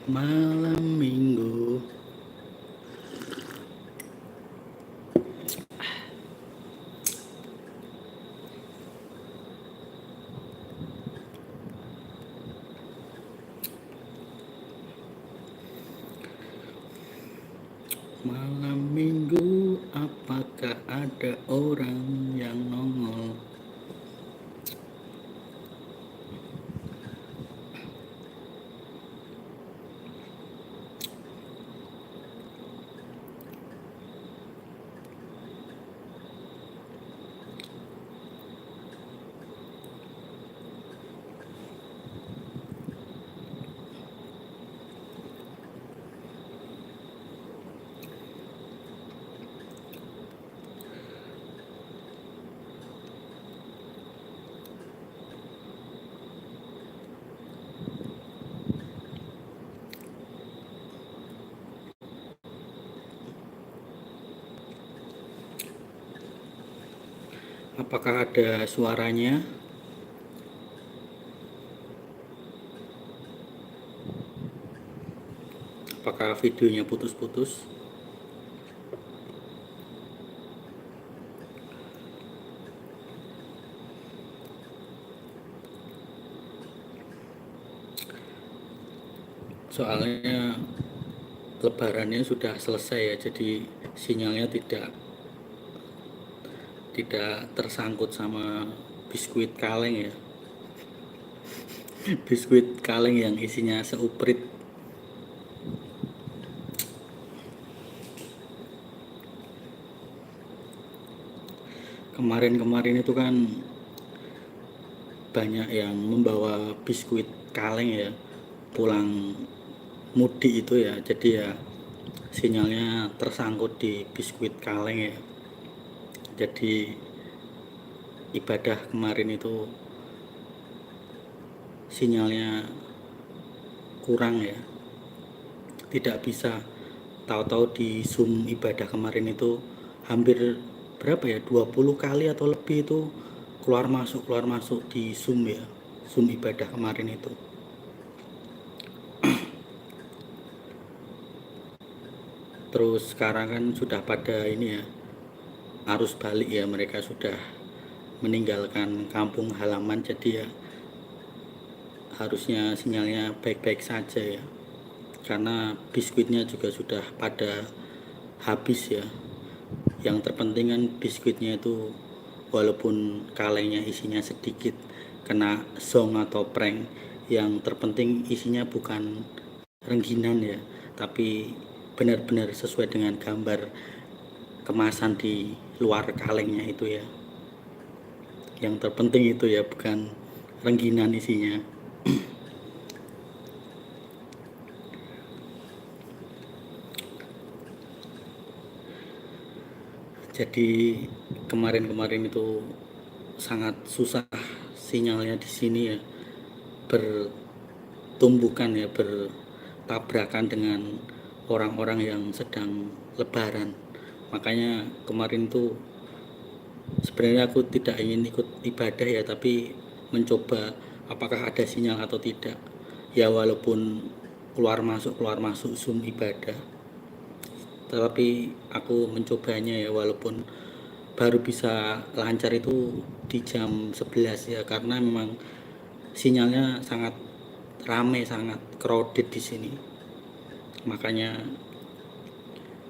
Malam minggu. Malam minggu, apakah ada orang yang nongol? Apakah ada suaranya? Apakah videonya putus-putus? Soalnya lebarannya sudah selesai ya, jadi sinyalnya tidak tersangkut sama biskuit kaleng ya. Biskuit kaleng yang isinya seuprit. Kemarin-kemarin itu kan banyak yang membawa biskuit kaleng ya pulang mudik itu ya, jadi ya sinyalnya tersangkut di biskuit kaleng ya. Jadi ibadah kemarin itu sinyalnya kurang ya, tidak bisa. Tahu-tahu di Zoom ibadah kemarin itu hampir berapa ya, 20 kali atau lebih itu keluar masuk di Zoom ya, Zoom ibadah kemarin itu. Terus sekarang kan sudah pada ini ya, arus balik ya, mereka sudah meninggalkan kampung halaman, jadi ya harusnya sinyalnya baik-baik saja ya, karena biskuitnya juga sudah pada habis ya. Yang terpenting kan biskuitnya itu walaupun kalengnya isinya sedikit kena song atau prank, yang terpenting isinya bukan rengginan ya, tapi benar-benar sesuai dengan gambar kemasan di luar kalengnya itu ya. Yang terpenting itu ya, bukan rengginan isinya. Jadi kemarin-kemarin itu sangat susah sinyalnya di sini ya, bertumbukan ya, bertabrakan dengan orang-orang yang sedang lebaran. Makanya kemarin tuh sebenarnya aku tidak ingin ikut ibadah ya, tapi mencoba apakah ada sinyal atau tidak. Ya walaupun keluar masuk Zoom ibadah, tetapi aku mencobanya ya, walaupun baru bisa lancar itu di jam 11 ya, karena memang sinyalnya sangat ramai, sangat crowded di sini. Makanya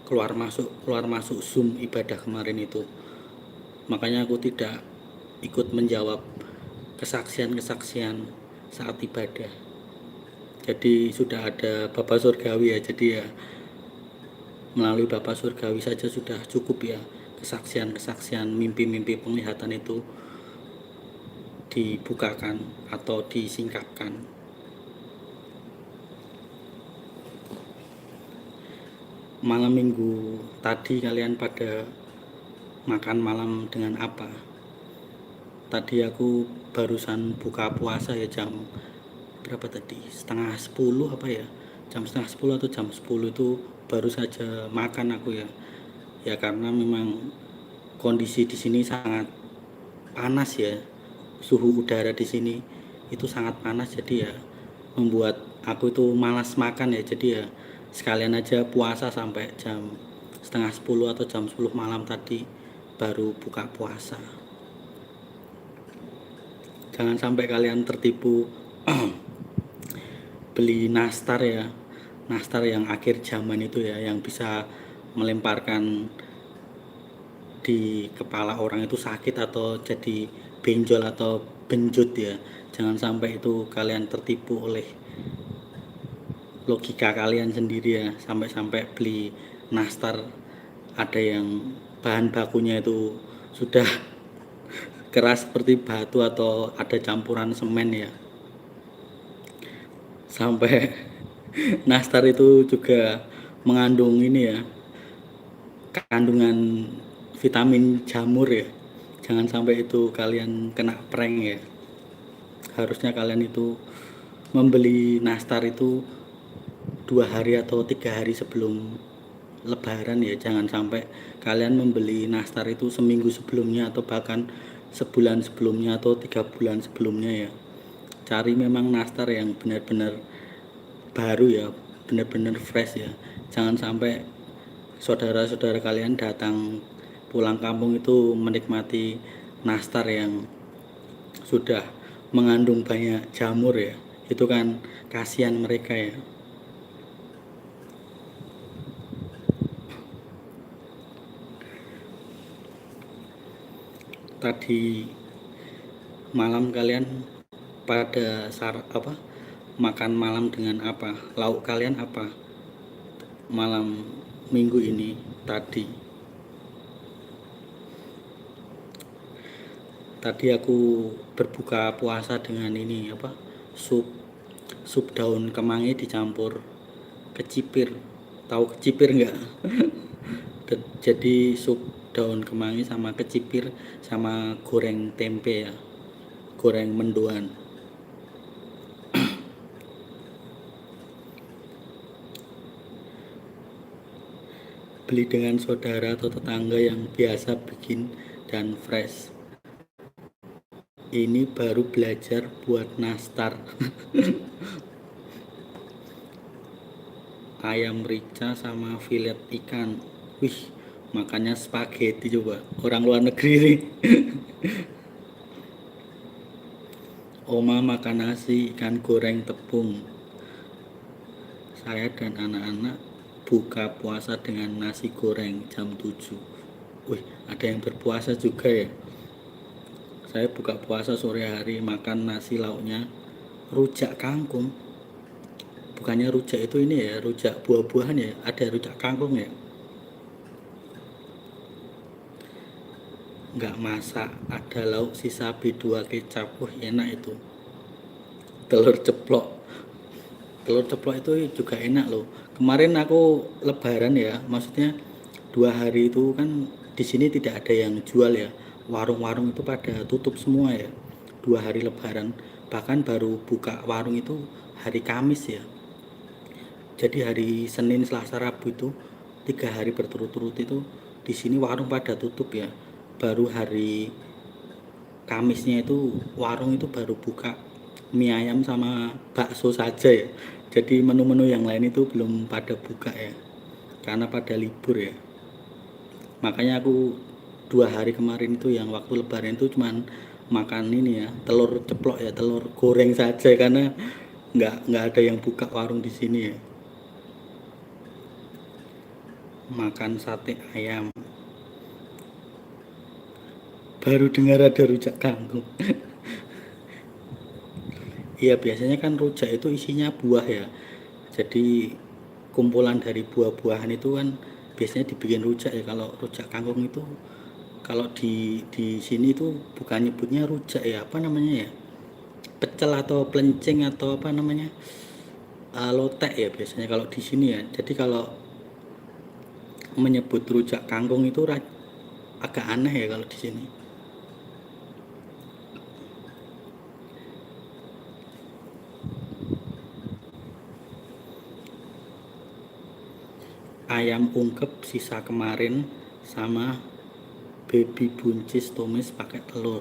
keluar masuk Zoom ibadah kemarin itu. Makanya aku tidak ikut menjawab kesaksian-kesaksian saat ibadah. Jadi sudah ada Bapak Surgawi ya, jadi ya melalui Bapak Surgawi saja sudah cukup ya, kesaksian-kesaksian, mimpi-mimpi penglihatan itu dibukakan atau disingkapkan. Malam minggu tadi kalian pada makan malam dengan apa? Tadi aku barusan buka puasa ya, jam berapa tadi? Setengah 10 apa ya? Jam setengah 10 atau jam 10 itu baru saja makan aku ya. Ya karena memang kondisi di sini sangat panas ya. Suhu udara di sini itu sangat panas, jadi ya membuat aku itu malas makan ya, jadi ya sekalian aja puasa sampai jam setengah 10 atau jam 10 malam tadi baru buka puasa. Jangan sampai kalian tertipu beli nastar ya, nastar yang akhir zaman itu ya, yang bisa melemparkan di kepala orang itu sakit atau jadi benjol atau benjut ya. Jangan sampai itu kalian tertipu oleh logika kalian sendiri ya, sampai-sampai beli nastar ada yang bahan bakunya itu sudah keras seperti batu atau ada campuran semen ya. Sampai nastar itu juga mengandung ini ya, kandungan vitamin jamur ya. Jangan sampai itu kalian kena prank ya. Harusnya kalian itu membeli nastar itu 2 hari atau 3 hari sebelum lebaran ya. Jangan sampai kalian membeli nastar itu seminggu sebelumnya atau bahkan sebulan sebelumnya atau 3 bulan sebelumnya ya. Cari memang nastar yang benar-benar baru ya, benar-benar fresh ya. Jangan sampai saudara-saudara kalian datang pulang kampung itu menikmati nastar yang sudah mengandung banyak jamur ya. Itu kan kasihan mereka ya. Tadi malam kalian pada makan malam dengan apa? Lauk kalian apa malam minggu ini tadi? Tadi aku berbuka puasa dengan ini sup daun kemangi dicampur kecipir. Tahu kecipir nggak? Jadi sup daun kemangi sama kecipir sama goreng tempe ya, goreng mendoan. Beli dengan saudara atau tetangga yang biasa bikin dan fresh. Ini baru belajar buat nastar. Ayam rica sama filet ikan. Wih, makannya spaghetti coba. Orang luar negeri nih. Oma makan nasi ikan goreng tepung. Saya dan anak-anak buka puasa dengan nasi goreng jam 7. Wih, ada yang berpuasa juga ya. Saya buka puasa sore hari makan nasi lauknya rujak kangkung. Bukannya rujak itu ini ya, rujak buah-buahan ya, ada rujak kangkung ya. Nggak masak, ada lauk sisa B2 kecap. Wih, enak itu. Telur ceplok. Telur ceplok itu juga enak loh. Kemarin aku lebaran ya, maksudnya 2 hari itu kan di sini tidak ada yang jual ya. Warung-warung itu pada tutup semua ya. 2 hari lebaran, bahkan baru buka warung itu hari Kamis ya. Jadi hari Senin, Selasa, Rabu itu 3 hari berturut-turut itu di sini warung pada tutup ya. Baru hari Kamisnya itu warung itu baru buka mie ayam sama bakso saja ya. Jadi menu-menu yang lain itu belum pada buka ya, karena pada libur ya. Makanya aku 2 hari kemarin itu yang waktu lebaran itu cuman makan ini ya, telur ceplok ya, telur goreng saja karena nggak ada yang buka warung di sini ya. Makan sate ayam. Baru dengar ada rujak kangkung. Iya, biasanya kan rujak itu isinya buah ya. Jadi kumpulan dari buah-buahan itu kan biasanya dibikin rujak ya. Kalau rujak kangkung itu kalau di sini itu bukan nyebutnya rujak ya, apa namanya ya? Pecel atau pelenceng atau apa namanya? Lotek ya biasanya kalau di sini ya. Jadi kalau menyebut rujak kangkung itu agak aneh ya kalau di sini. Ayam ungkep sisa kemarin sama baby buncis tumis pakai telur.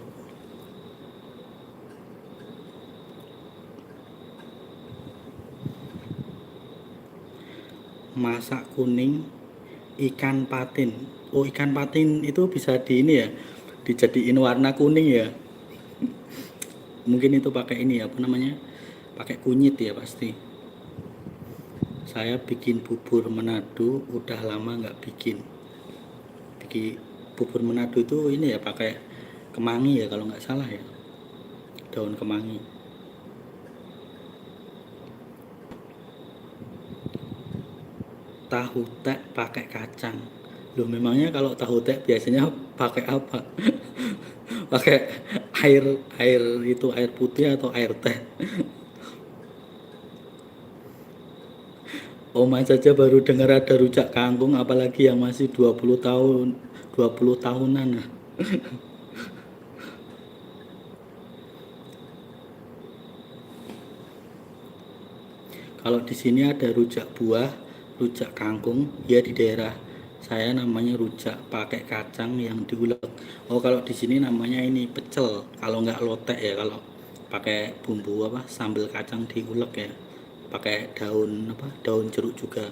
masak kuning ikan patin. Oh, ikan patin itu bisa di ini ya, dijadiin warna kuning ya. Mungkin itu pakai ini ya, apa namanya, pakai kunyit ya pasti. Saya bikin bubur Manado udah lama nggak bikin bubur Manado itu ini ya, pakai kemangi ya kalau nggak salah ya, daun kemangi. Tahu tek pakai kacang. Loh, memangnya kalau tahu tek biasanya pakai apa? Pakai air air itu air putih atau air teh? Oma saja baru dengar ada rujak kangkung, apalagi yang masih 20 tahun, 20 tahunan. Kalau di sini ada rujak buah, rujak kangkung, ya di daerah saya namanya rujak pakai kacang yang diulek. Oh, kalau di sini namanya ini pecel. Kalau nggak lotek ya, kalau pakai bumbu apa sambal kacang diulek ya. Pakai daun apa? Daun jeruk juga.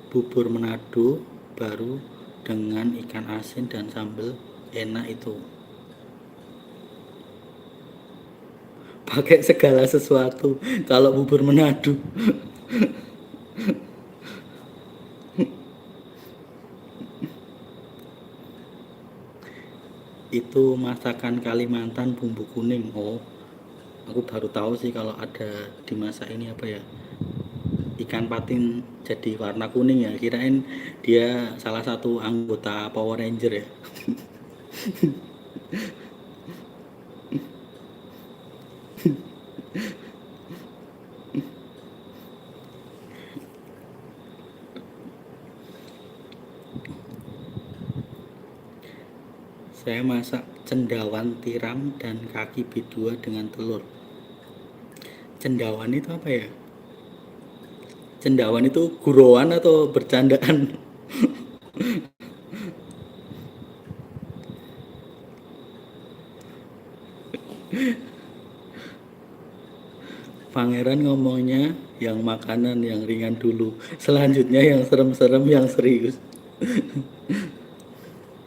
Bubur Manado baru dengan ikan asin dan sambal enak itu. Pakai segala sesuatu kalau bubur Manado. Itu masakan Kalimantan bumbu kuning. Oh, aku baru tahu sih kalau ada dimasak ini apa ya, ikan patin jadi warna kuning ya, kirain dia salah satu anggota Power Ranger ya. Saya masak cendawan tiram dan kaki B2 dengan telur. Cendawan itu apa ya? Cendawan itu guroan atau bercandaan? Pangeran ngomongnya yang makanan yang ringan dulu, selanjutnya yang serem-serem, yang serius.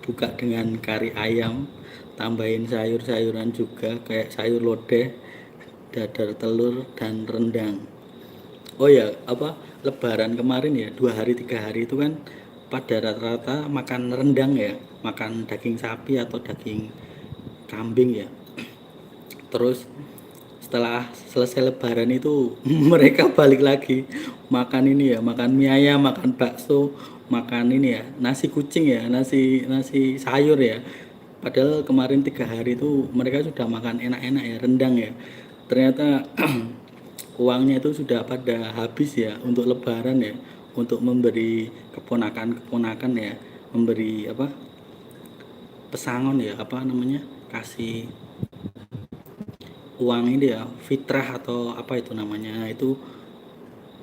Buka dengan kari ayam, tambahin sayur-sayuran juga kayak sayur lodeh, dadar telur, dan rendang. Oh ya, apa, lebaran kemarin ya, 2 hari 3 hari itu kan pada rata-rata makan rendang ya, makan daging sapi atau daging kambing ya. Terus setelah selesai lebaran itu mereka balik lagi makan ini ya, makan mie ayam, makan bakso, makan ini ya, nasi kucing ya, nasi nasi sayur ya. Padahal kemarin 3 hari itu mereka sudah makan enak-enak ya, rendang ya. Ternyata uangnya itu sudah pada habis ya untuk lebaran ya, untuk memberi keponakan-keponakan ya, memberi apa, pesangon ya, apa namanya, kasih uang ini ya, fitrah atau apa itu namanya, itu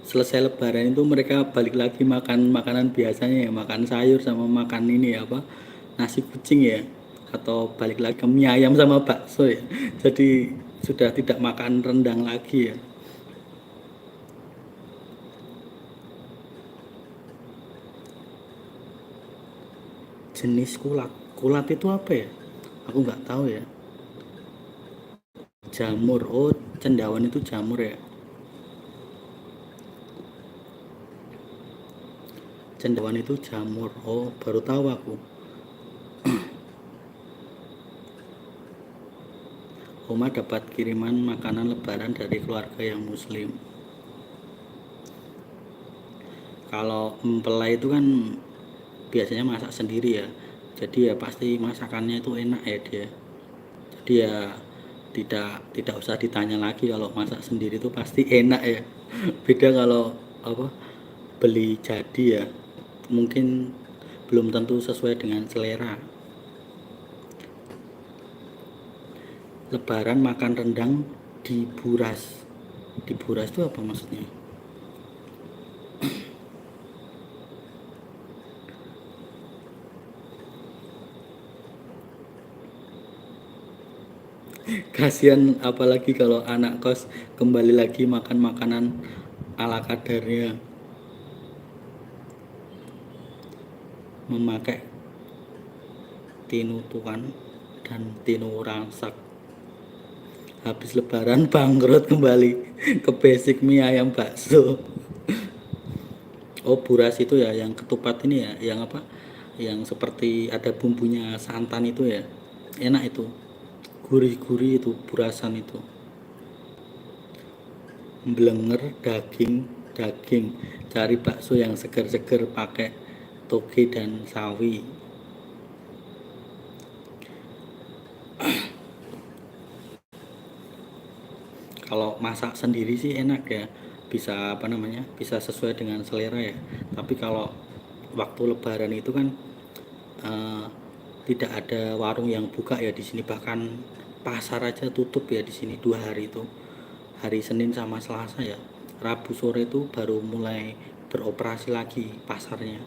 selesai lebaran itu mereka balik lagi makan makanan biasanya ya, makan sayur sama makan ini ya, apa, nasi kucing ya, atau balik lagi ke mie ayam sama bakso ya. Jadi sudah tidak makan rendang lagi ya. Jenis kulat, kulat itu apa ya, aku nggak tahu ya. Jamur, oh, cendawan itu jamur ya. Cendawan itu jamur, oh, baru tahu aku. Oma dapat kiriman makanan lebaran dari keluarga yang muslim. Kalau empelai itu kan biasanya masak sendiri ya, jadi ya pasti masakannya itu enak ya dia. Jadi ya tidak usah ditanya lagi, kalau masak sendiri itu pasti enak ya. Beda kalau apa, beli jadi ya, mungkin belum tentu sesuai dengan selera. Lebaran makan rendang diburas. Diburas itu apa maksudnya? Kasihan apalagi kalau anak kos kembali lagi makan makanan ala kadarnya, memakai tinu tuan dan tinu rangsak. Habis lebaran bangkrut kembali ke basic mie ayam bakso. Oh, buras itu ya yang ketupat ini ya, yang apa? Yang seperti ada bumbunya santan itu ya. Enak itu. Gurih-gurih itu burasan itu. Blenger daging, daging. Cari bakso yang seger-seger pakai toge dan sawi. Kalau masak sendiri sih enak ya, bisa apa namanya, bisa sesuai dengan selera ya. Tapi kalau waktu lebaran itu kan eh, tidak ada warung yang buka ya di sini, bahkan pasar aja tutup ya di sini 2 hari itu, hari Senin sama Selasa ya. Rabu sore itu baru mulai beroperasi lagi pasarnya.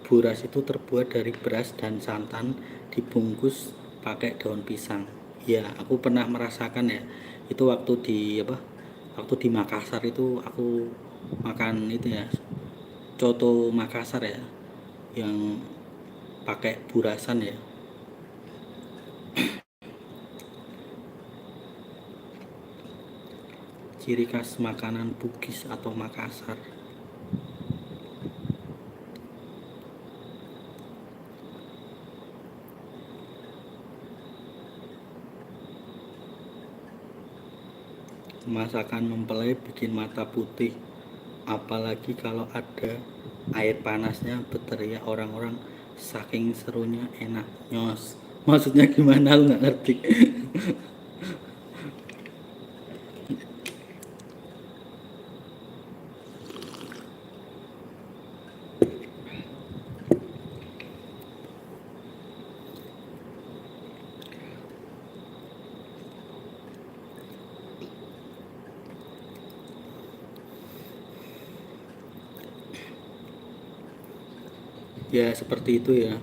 Buras itu terbuat dari beras dan santan dibungkus pakai daun pisang. Ya, aku pernah merasakan ya. Itu waktu di apa? Waktu di Makassar itu aku makan itu ya, coto Makassar ya, yang pakai burasan ya. Ciri khas makanan Bugis atau Makassar. Masakan mempelai bikin mata putih, apalagi kalau ada air panasnya, berteriak orang-orang saking serunya enak nyos. Maksudnya gimana, aku nggak ngerti. Ya seperti itu ya,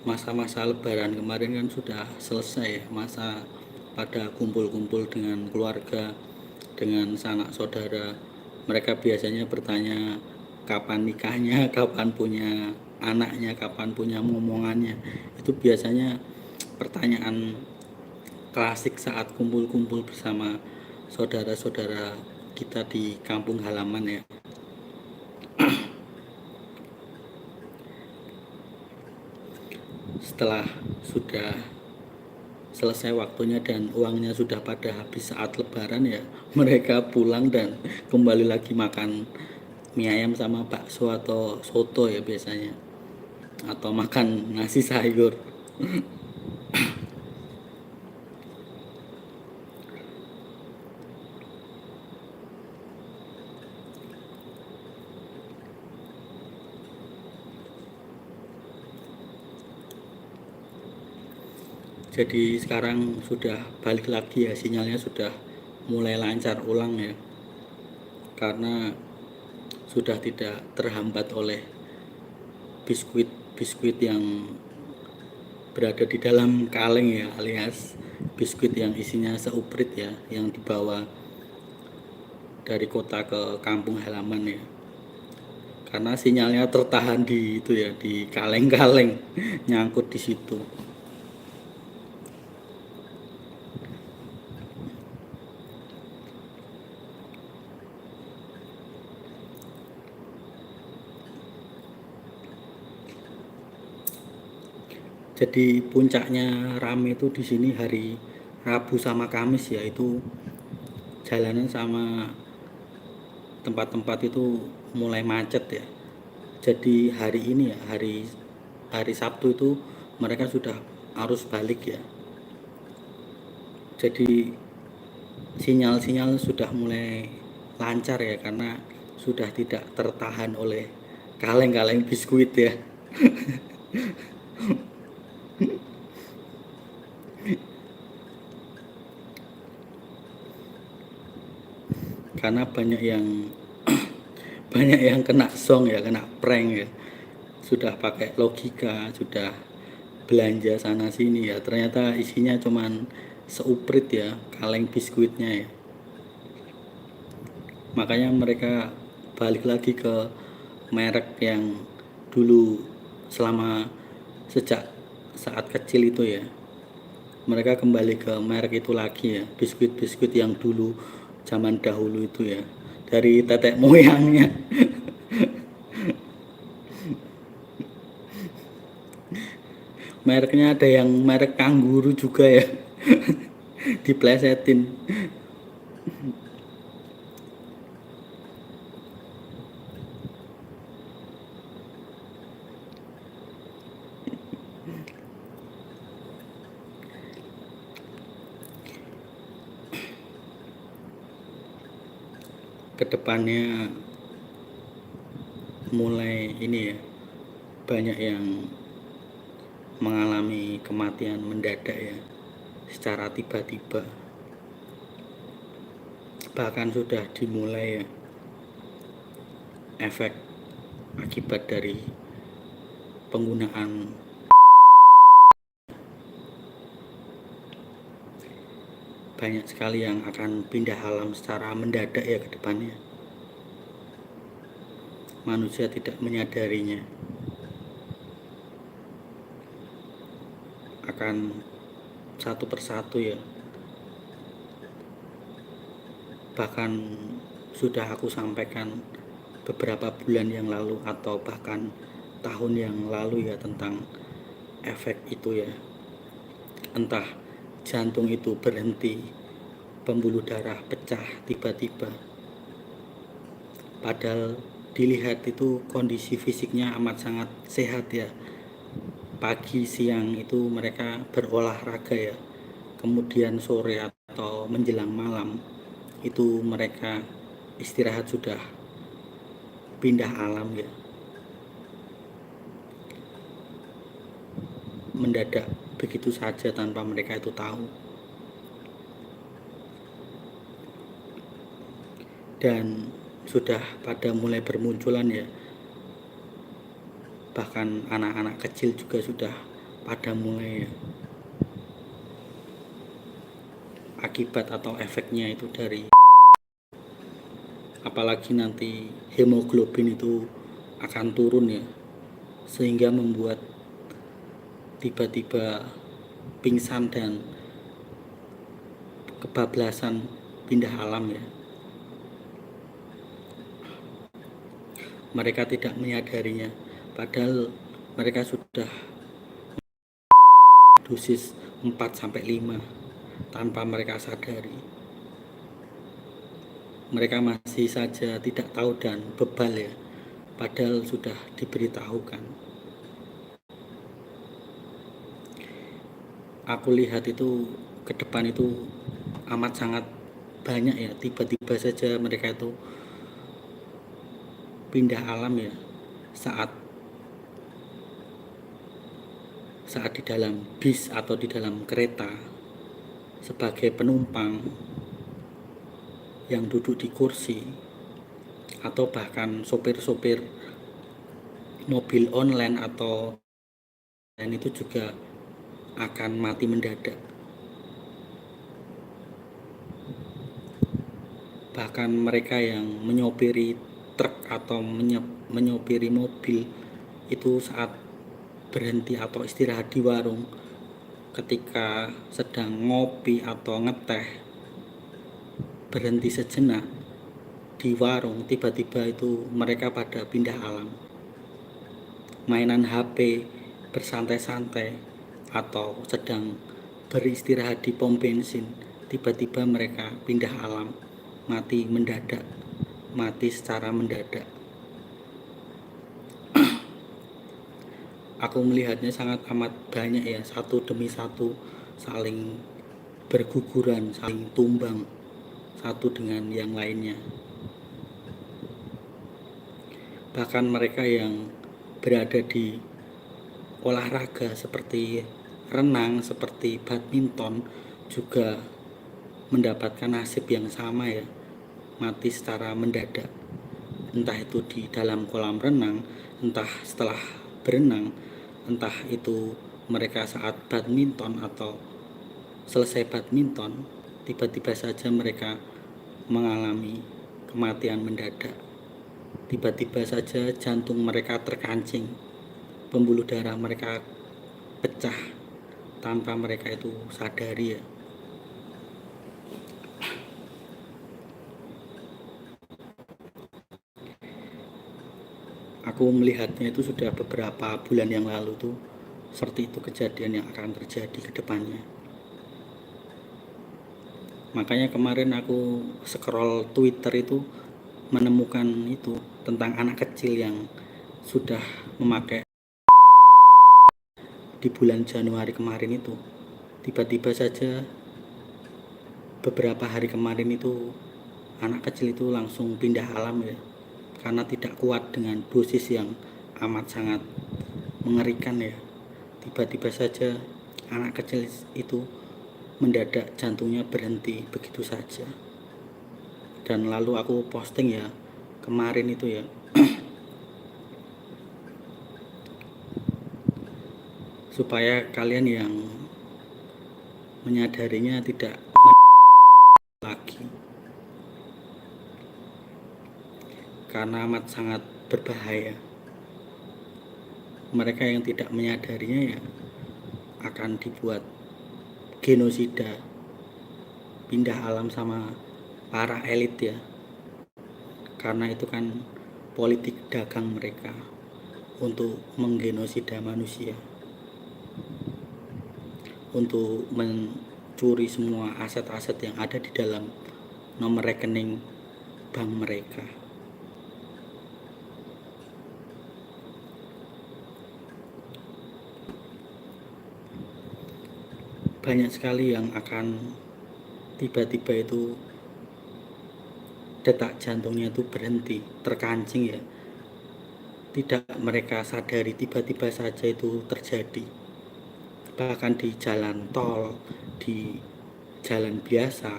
masa-masa lebaran kemarin kan sudah selesai ya, masa pada kumpul-kumpul dengan keluarga, dengan sanak saudara. Mereka biasanya bertanya kapan nikahnya, kapan punya anaknya, kapan punya momongannya. Itu biasanya pertanyaan klasik saat kumpul-kumpul bersama saudara-saudara kita di kampung halaman ya. Setelah sudah selesai waktunya dan uangnya sudah pada habis saat lebaran ya, mereka pulang dan kembali lagi makan mie ayam sama bakso atau soto ya biasanya, atau makan nasi sayur. Jadi sekarang sudah balik lagi ya, sinyalnya sudah mulai lancar ulang ya, karena sudah tidak terhambat oleh biskuit-biskuit yang berada di dalam kaleng ya, alias biskuit yang isinya seuprit ya, yang dibawa dari kota ke kampung halaman ya, karena sinyalnya tertahan di itu ya, di kaleng-kaleng nyangkut di situ. Jadi puncaknya rame itu di sini hari Rabu sama Kamis ya, itu jalanan sama tempat-tempat itu mulai macet ya. Jadi hari ini ya, hari hari Sabtu itu mereka sudah arus balik ya. Jadi sinyal-sinyal sudah mulai lancar ya, karena sudah tidak tertahan oleh kaleng-kaleng biskuit ya. Karena banyak yang banyak yang kena song ya, kena prank ya. Sudah pakai logika, sudah belanja sana sini ya, ternyata isinya cuman seuprit ya, kaleng biskuitnya ya. Makanya mereka balik lagi ke merek yang dulu sejak saat kecil itu ya. Mereka kembali ke merek itu lagi ya, biskuit-biskuit yang dulu zaman dahulu itu ya, dari tetek moyangnya. Mereknya ada yang merek kangguru juga ya. Diplesetin. Kedepannya mulai ini ya, banyak yang mengalami kematian mendadak ya, secara tiba-tiba. Bahkan sudah dimulai ya, efek akibat dari penggunaan. Banyak sekali yang akan pindah alam secara mendadak ya ke depannya. Manusia tidak menyadarinya. Akan satu persatu ya. Bahkan sudah aku sampaikan beberapa bulan yang lalu atau bahkan tahun yang lalu ya, tentang efek itu ya. Entah jantung itu berhenti, pembuluh darah pecah tiba-tiba, padahal dilihat itu kondisi fisiknya amat sangat sehat ya. Pagi siang itu mereka berolahraga ya, kemudian sore atau menjelang malam itu mereka istirahat, sudah pindah alam ya. Mendadak begitu saja tanpa mereka itu tahu. Dan sudah pada mulai bermunculan ya, bahkan anak-anak kecil juga sudah pada mulai ya, akibat atau efeknya itu dari, apalagi nanti hemoglobin itu akan turun ya, sehingga membuat tiba-tiba pingsan dan kebablasan pindah alam ya. Mereka tidak menyadarinya, padahal mereka sudah dosis 4-5 tanpa mereka sadari. Mereka masih saja tidak tahu dan bebal ya, padahal sudah diberitahukan. Aku lihat itu ke depan itu amat sangat banyak ya, tiba-tiba saja mereka itu pindah alam ya, saat di dalam bis atau di dalam kereta sebagai penumpang yang duduk di kursi, atau bahkan sopir-sopir mobil online atau lain itu juga akan mati mendadak. Bahkan mereka yang menyopiri truk atau menyopiri mobil itu saat berhenti atau istirahat di warung, ketika sedang ngopi atau ngeteh, berhenti sejenak di warung, tiba-tiba itu mereka pada pindah alam, mainan HP, bersantai-santai, atau sedang beristirahat di pom bensin, tiba-tiba mereka pindah alam, mati mendadak, mati secara mendadak. Aku melihatnya sangat amat banyak ya, satu demi satu saling berguguran, saling tumbang satu dengan yang lainnya. Bahkan mereka yang berada di olahraga seperti renang, seperti badminton juga mendapatkan nasib yang sama ya, mati secara mendadak. Entah itu di dalam kolam renang, entah setelah berenang, entah itu mereka saat badminton atau selesai badminton, tiba-tiba saja mereka mengalami kematian mendadak. Tiba-tiba saja jantung mereka terkancing, pembuluh darah mereka pecah tanpa mereka itu sadari ya. Aku melihatnya itu sudah beberapa bulan yang lalu tuh, seperti itu kejadian yang akan terjadi ke depannya. Makanya kemarin aku scroll Twitter itu menemukan itu tentang anak kecil yang sudah memakai di bulan Januari kemarin itu. Tiba-tiba saja beberapa hari kemarin itu anak kecil itu langsung pindah alam ya, karena tidak kuat dengan dosis yang amat sangat mengerikan ya. Tiba-tiba saja anak kecil itu mendadak jantungnya berhenti begitu saja. Dan lalu aku posting ya kemarin itu ya, supaya kalian yang menyadarinya tidak lagi, karena amat sangat berbahaya. Mereka yang tidak menyadarinya ya akan dibuat genosida, pindah alam sama para elit ya, karena itu kan politik dagang mereka untuk menggenosida manusia, untuk mencuri semua aset-aset yang ada di dalam nomor rekening bank mereka. Banyak sekali yang akan tiba-tiba itu detak jantungnya itu berhenti, terkancing ya. Tidak mereka sadari, tiba-tiba saja itu terjadi. Bahkan di jalan tol, di jalan biasa,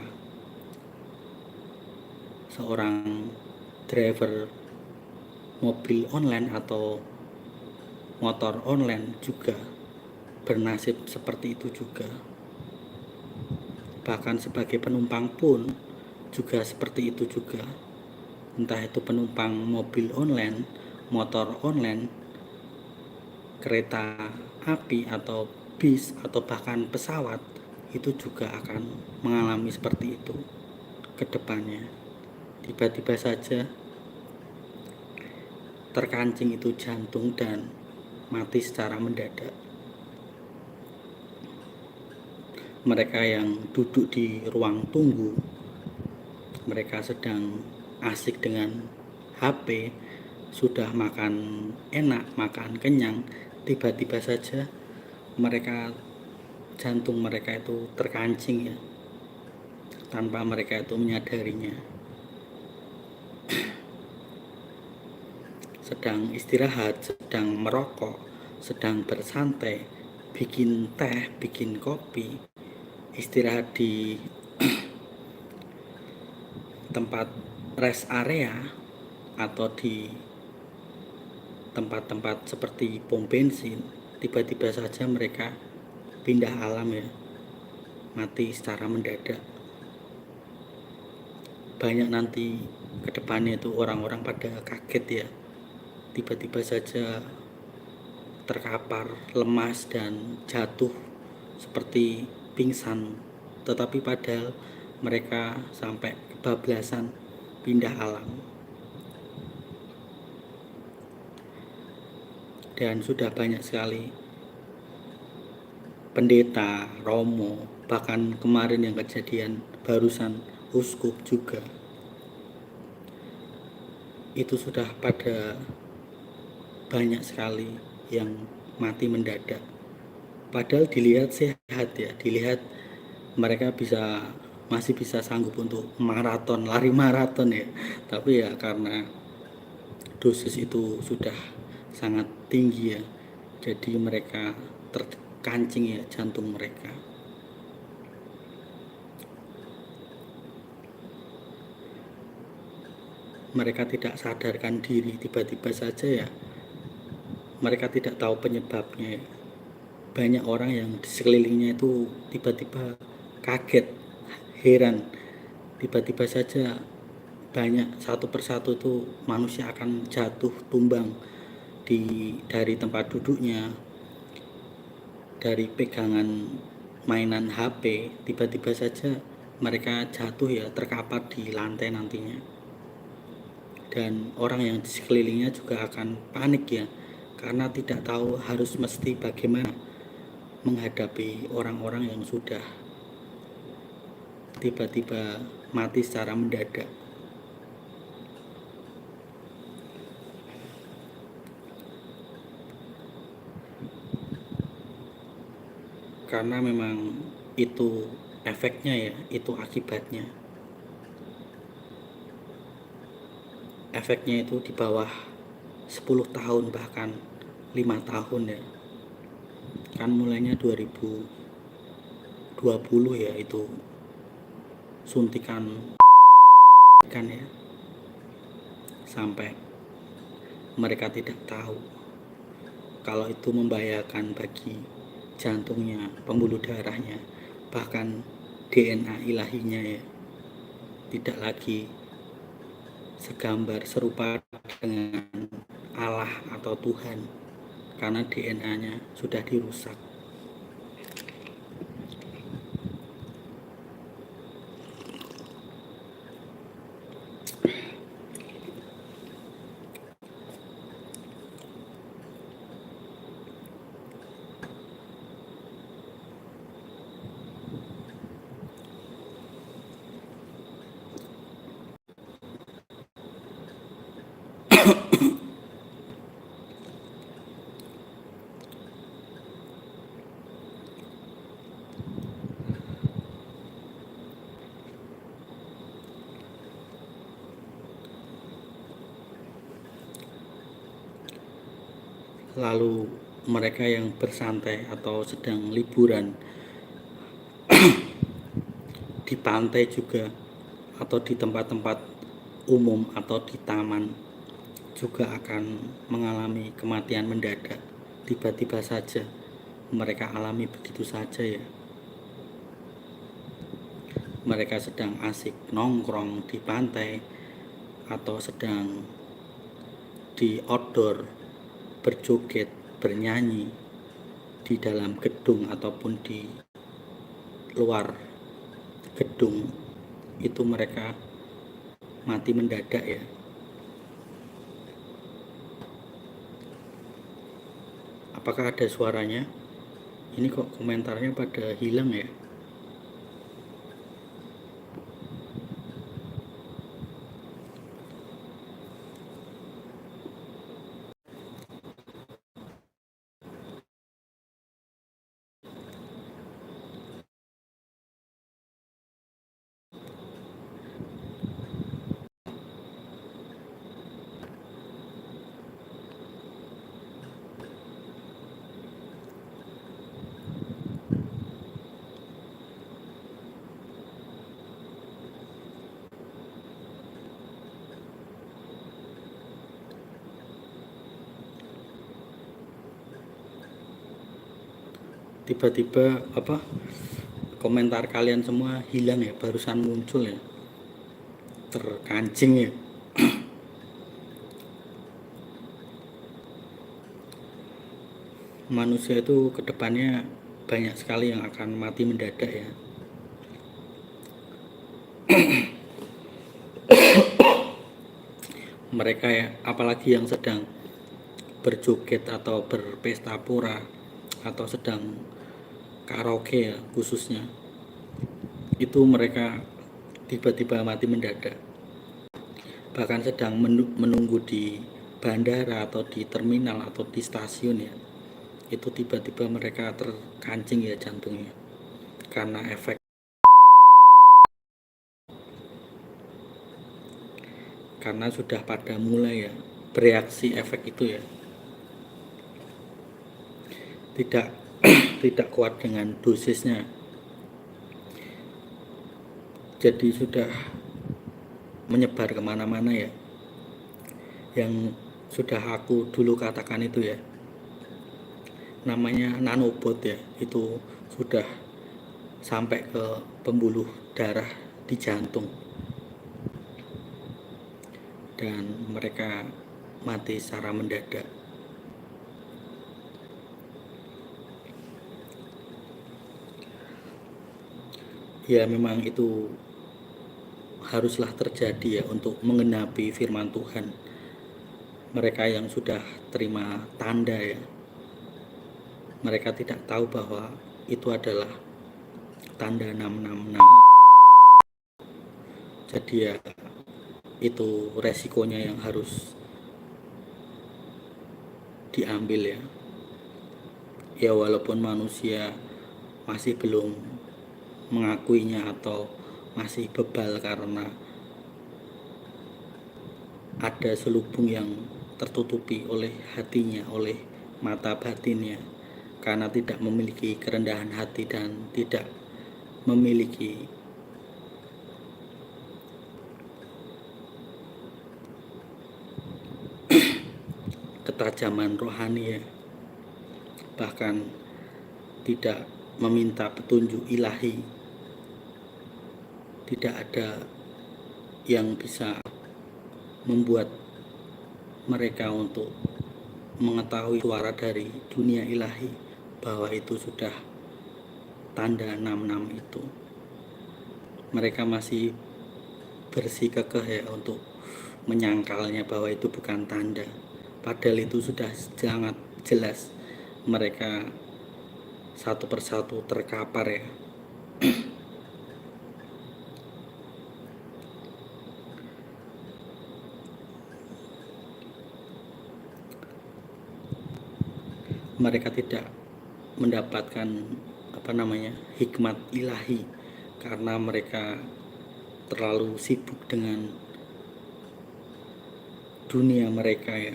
seorang driver mobil online atau motor online juga bernasib seperti itu juga. Bahkan sebagai penumpang pun juga seperti itu juga. Entah itu penumpang mobil online, motor online, kereta api atau bis atau bahkan pesawat, itu juga akan mengalami seperti itu ke depannya. Tiba-tiba saja terkancing itu jantung dan mati secara mendadak. Mereka yang duduk di ruang tunggu, mereka sedang asik dengan HP, sudah makan enak, makan kenyang, tiba-tiba saja mereka, jantung mereka itu terkancing ya, tanpa mereka itu menyadarinya. Sedang istirahat, sedang merokok, sedang bersantai, bikin teh, bikin kopi, istirahat di tempat rest area atau di tempat-tempat seperti pom bensin, tiba-tiba saja mereka pindah alam ya, mati secara mendadak. Banyak nanti ke depannya itu orang-orang pada kaget ya, tiba-tiba saja terkapar, lemas dan jatuh seperti pingsan, tetapi padahal mereka sampai kebablasan pindah alam. Dan sudah banyak sekali pendeta, romo, bahkan kemarin yang kejadian barusan uskup juga, itu sudah pada banyak sekali yang mati mendadak. Padahal dilihat sehat ya, dilihat mereka masih bisa sanggup untuk maraton, lari maraton ya. Tapi ya karena dosis itu sudah sangat tinggi ya, jadi mereka terkancing ya jantung mereka. Mereka tidak sadarkan diri, tiba-tiba saja ya mereka tidak tahu penyebabnya ya. banyak orang yang di sekelilingnya itu tiba-tiba kaget, heran, tiba-tiba saja banyak satu persatu tuh manusia akan jatuh tumbang dari tempat duduknya, dari pegangan mainan HP, tiba-tiba saja mereka jatuh ya, terkapar di lantai nantinya. Dan orang yang di sekelilingnya juga akan panik ya, karena tidak tahu harus mesti bagaimana menghadapi orang-orang yang sudah tiba-tiba mati secara mendadak. Karena memang itu efeknya ya, itu akibatnya. Efeknya itu di bawah 10 tahun bahkan 5 tahun ya. Kan mulainya 2020 ya, itu suntikan kan ya, sampai mereka tidak tahu kalau itu membahayakan bagi jantungnya, pembuluh darahnya, bahkan DNA ilahinya ya, tidak lagi segambar serupa dengan Allah atau Tuhan, karena DNA-nya sudah dirusak. Lalu mereka yang bersantai atau sedang liburan di pantai juga, atau di tempat-tempat umum atau di taman, juga akan mengalami kematian mendadak. Tiba-tiba saja mereka alami begitu saja ya. Mereka sedang asik nongkrong di pantai atau sedang di outdoor, berjoget, bernyanyi di dalam gedung ataupun di luar gedung, itu mereka mati mendadak ya. Apakah ada suaranya? Ini kok komentarnya pada hilang ya? Tiba-tiba komentar kalian semua hilang ya, barusan muncul ya, terkancing ya. Manusia itu kedepannya banyak sekali yang akan mati mendadak ya. Mereka ya, apalagi yang sedang berjoget atau berpesta pora atau sedang karaoke ya khususnya, itu mereka tiba-tiba mati mendadak. Bahkan sedang menunggu di bandara atau di terminal atau di stasiun ya, itu tiba-tiba mereka terkancing ya jantungnya, karena efek, karena sudah pada mulai ya bereaksi efek itu ya, tidak tidak kuat dengan dosisnya, jadi sudah menyebar kemana-mana ya. Yang sudah aku dulu katakan itu ya, namanya nanobot ya, itu sudah sampai ke pembuluh darah di jantung dan mereka mati secara mendadak. Ya memang itu haruslah terjadi ya untuk menggenapi firman Tuhan. Mereka yang sudah terima tanda ya, mereka tidak tahu bahwa itu adalah tanda 666. Jadi ya itu resikonya yang harus diambil ya. Ya walaupun manusia masih belum mengakuinya atau masih bebal karena ada selubung yang tertutupi oleh hatinya, oleh mata batinnya, karena tidak memiliki kerendahan hati dan tidak memiliki ketajaman rohani ya, bahkan tidak meminta petunjuk ilahi. Tidak ada yang bisa membuat mereka untuk mengetahui suara dari dunia ilahi bahwa itu sudah tanda 66 itu. Mereka masih bersikukuh ya untuk menyangkalnya bahwa itu bukan tanda, padahal itu sudah sangat jelas mereka satu persatu terkapar ya. Mereka tidak mendapatkan hikmat ilahi karena mereka terlalu sibuk dengan dunia mereka ya.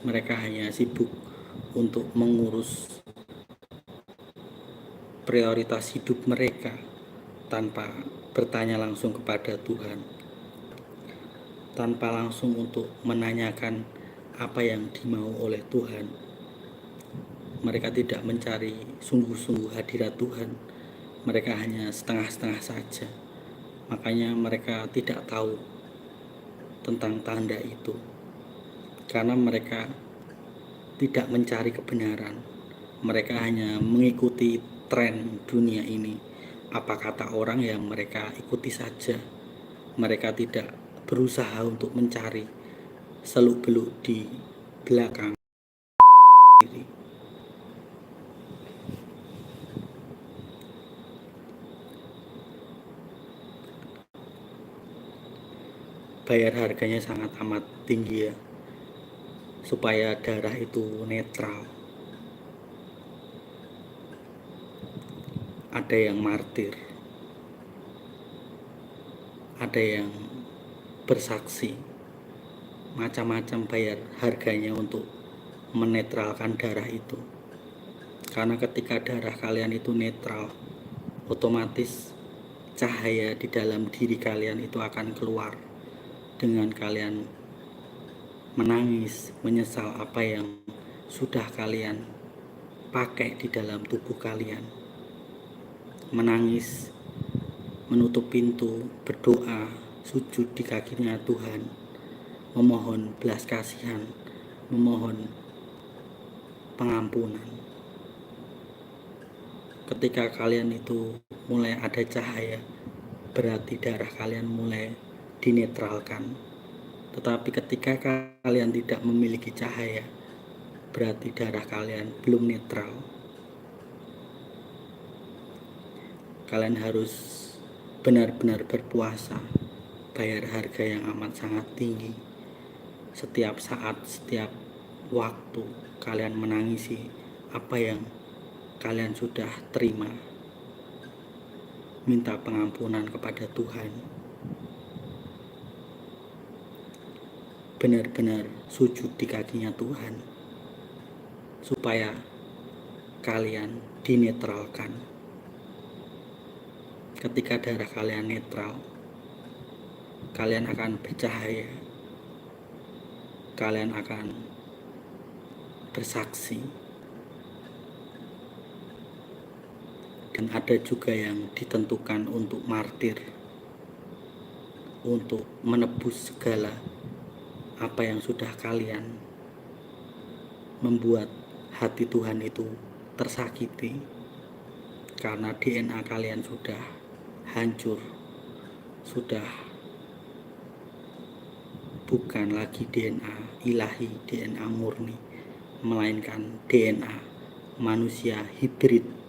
Mereka hanya sibuk untuk mengurus prioritas hidup mereka tanpa bertanya langsung kepada Tuhan, tanpa langsung untuk menanyakan apa yang dimau oleh Tuhan. Mereka tidak mencari sungguh-sungguh hadirat Tuhan. Mereka hanya setengah-setengah saja. Makanya mereka tidak tahu tentang tanda itu, karena mereka tidak mencari kebenaran. Mereka hanya mengikuti tren dunia ini. Apa kata orang yang mereka ikuti saja. Mereka tidak berusaha untuk mencari seluk-beluk di belakang diri. Bayar harganya sangat amat tinggi ya, supaya darah itu netral. Ada yang martir, ada yang bersaksi, macam-macam bayar harganya untuk menetralkan darah itu. Karena ketika darah kalian itu netral, otomatis cahaya di dalam diri kalian itu akan keluar dengan kalian menangis, menyesal apa yang sudah kalian pakai di dalam tubuh kalian. Menangis, menutup pintu, berdoa, sujud di kakinya Tuhan, memohon belas kasihan, memohon pengampunan. Ketika kalian itu mulai ada cahaya, berarti darah kalian mulai dinetralkan. Tetapi ketika kalian tidak memiliki cahaya, berarti darah kalian belum netral. Kalian harus benar-benar berpuasa, bayar harga yang amat sangat tinggi. Setiap saat, setiap waktu kalian menangisi apa yang kalian sudah terima. Minta pengampunan kepada Tuhan. Benar-benar sujud di kakinya Tuhan, supaya kalian dinetralkan. Ketika darah kalian netral, kalian akan bercahaya, kalian akan bersaksi, dan ada juga yang ditentukan untuk martir, untuk menebus segala apa yang sudah kalian membuat hati Tuhan itu tersakiti, karena DNA kalian sudah hancur, sudah bukan lagi DNA ilahi, DNA murni, melainkan DNA manusia hibrid,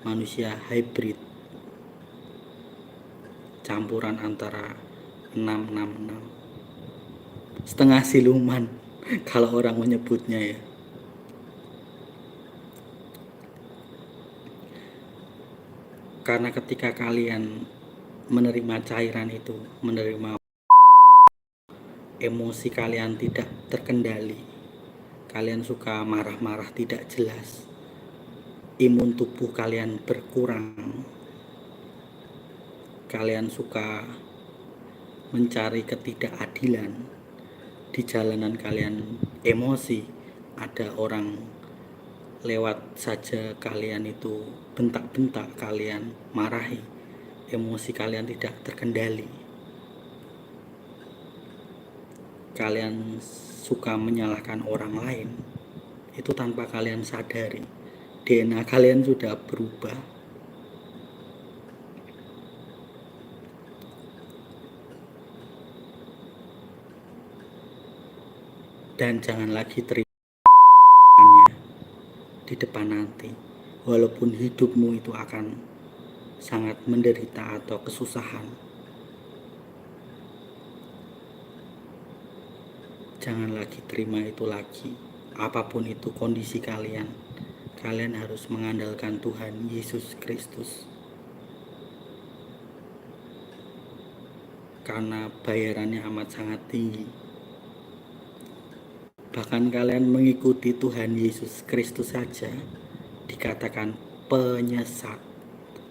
manusia hybrid, campuran antara 666, setengah siluman kalau orang menyebutnya ya. Karena ketika kalian menerima cairan itu, menerima emosi kalian tidak terkendali, kalian suka marah-marah tidak jelas, imun tubuh kalian berkurang, kalian suka mencari ketidakadilan di jalanan kalian, emosi, ada orang lewat saja kalian itu bentak-bentak, kalian marahi, emosi kalian tidak terkendali, kalian suka menyalahkan orang lain, itu tanpa kalian sadari DNA kalian sudah berubah. Dan jangan lagi terima di depan nanti, walaupun hidupmu itu akan sangat menderita atau kesusahan. Jangan lagi terima itu lagi. Apapun itu kondisi kalian, kalian harus mengandalkan Tuhan Yesus Kristus, karena bayarannya amat sangat tinggi. Bahkan kalian mengikuti Tuhan Yesus Kristus saja dikatakan penyesat,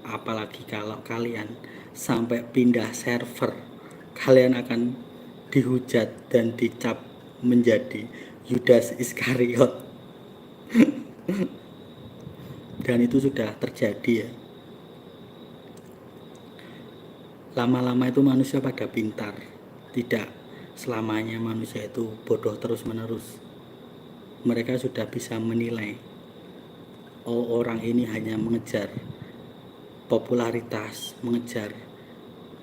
apalagi kalau kalian sampai pindah server, kalian akan dihujat dan dicap menjadi Yudas Iskariot. Dan itu sudah terjadi ya. Lama-lama itu manusia pada pintar, tidak selamanya manusia itu bodoh terus-menerus. Mereka sudah bisa menilai, oh orang ini hanya mengejar popularitas, mengejar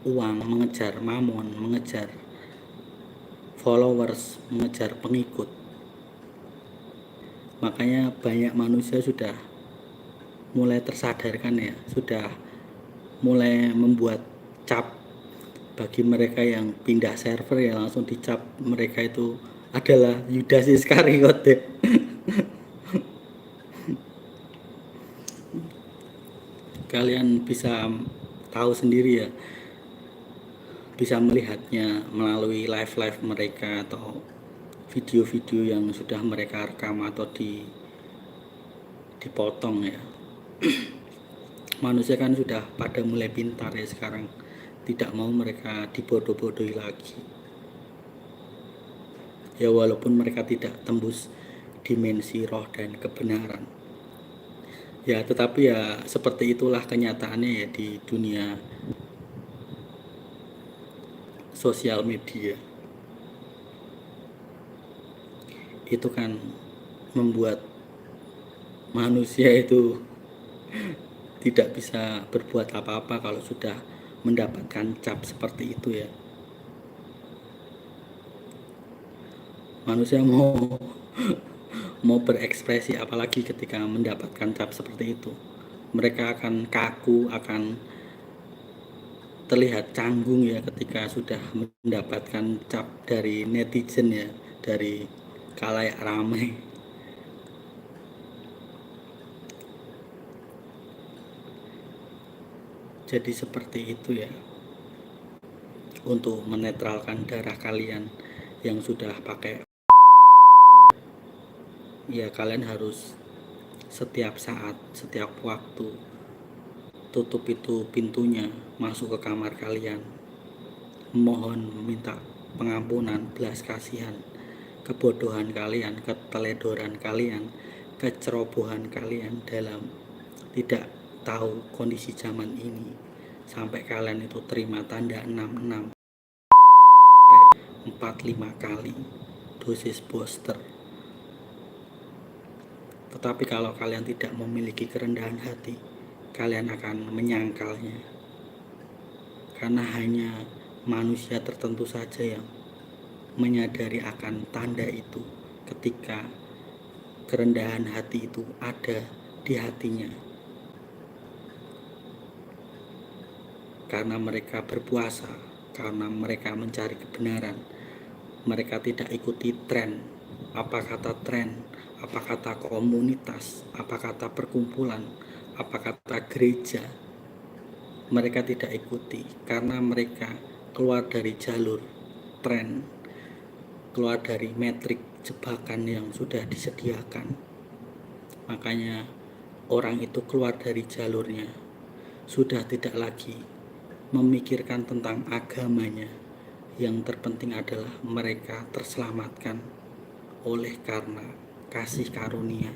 uang, mengejar mamon, mengejar followers, mengejar pengikut. Makanya banyak manusia sudah mulai tersadarkan ya, sudah mulai membuat cap bagi mereka yang pindah server ya, langsung dicap mereka itu adalah Yudas Iskariot ya. Kalian bisa tahu sendiri ya, bisa melihatnya melalui live mereka atau video-video yang sudah mereka rekam atau dipotong ya. Manusia kan sudah pada mulai pintar ya sekarang, tidak mau mereka dibodoh-bodohi lagi ya, walaupun mereka tidak tembus dimensi roh dan kebenaran ya, tetapi ya seperti itulah kenyataannya ya di dunia sosial media. Itu kan membuat manusia itu tidak bisa berbuat apa-apa kalau sudah mendapatkan cap seperti itu ya. Manusia mau berekspresi apalagi ketika mendapatkan cap seperti itu. Mereka akan kaku, akan terlihat canggung ya ketika sudah mendapatkan cap dari netizen ya, dari khalayak ramai. Jadi seperti itu ya, untuk menetralkan darah kalian yang sudah pakai ya, kalian harus setiap saat, setiap waktu tutup itu pintunya, masuk ke kamar kalian, mohon minta pengampunan, belas kasihan, kebodohan kalian, keteledoran kalian, kecerobohan kalian dalam tidak tahu kondisi zaman ini sampai kalian itu terima tanda 66 45 kali dosis booster. Tetapi kalau kalian tidak memiliki kerendahan hati, kalian akan menyangkalnya. Karena hanya manusia tertentu saja yang menyadari akan tanda itu ketika kerendahan hati itu ada di hatinya. Karena mereka berpuasa, karena mereka mencari kebenaran, mereka tidak ikuti tren. Apa kata tren? Apa kata komunitas? Apa kata perkumpulan? Apa kata gereja? Mereka tidak ikuti karena mereka keluar dari jalur tren, keluar dari metrik jebakan yang sudah disediakan. Makanya orang itu keluar dari jalurnya, sudah tidak lagi memikirkan tentang agamanya. Yang terpenting adalah mereka terselamatkan oleh karena kasih karunia.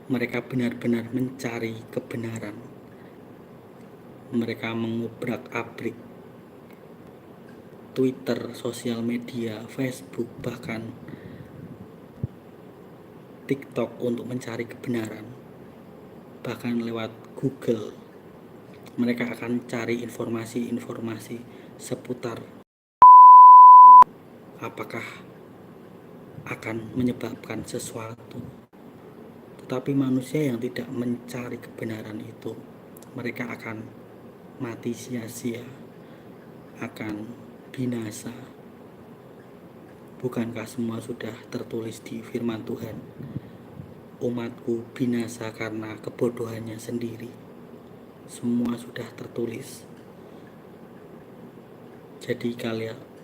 Mereka benar-benar mencari kebenaran. Mereka mengubrak-abrik Twitter, sosial media, Facebook, bahkan TikTok untuk mencari kebenaran. Bahkan lewat Google, mereka akan cari informasi-informasi seputar apakah akan menyebabkan sesuatu. Tetapi manusia yang tidak mencari kebenaran itu, mereka akan mati sia-sia, akan binasa. Bukankah semua sudah tertulis di firman Tuhan? Umatku binasa karena kebodohannya sendiri. Semua sudah tertulis. Jadi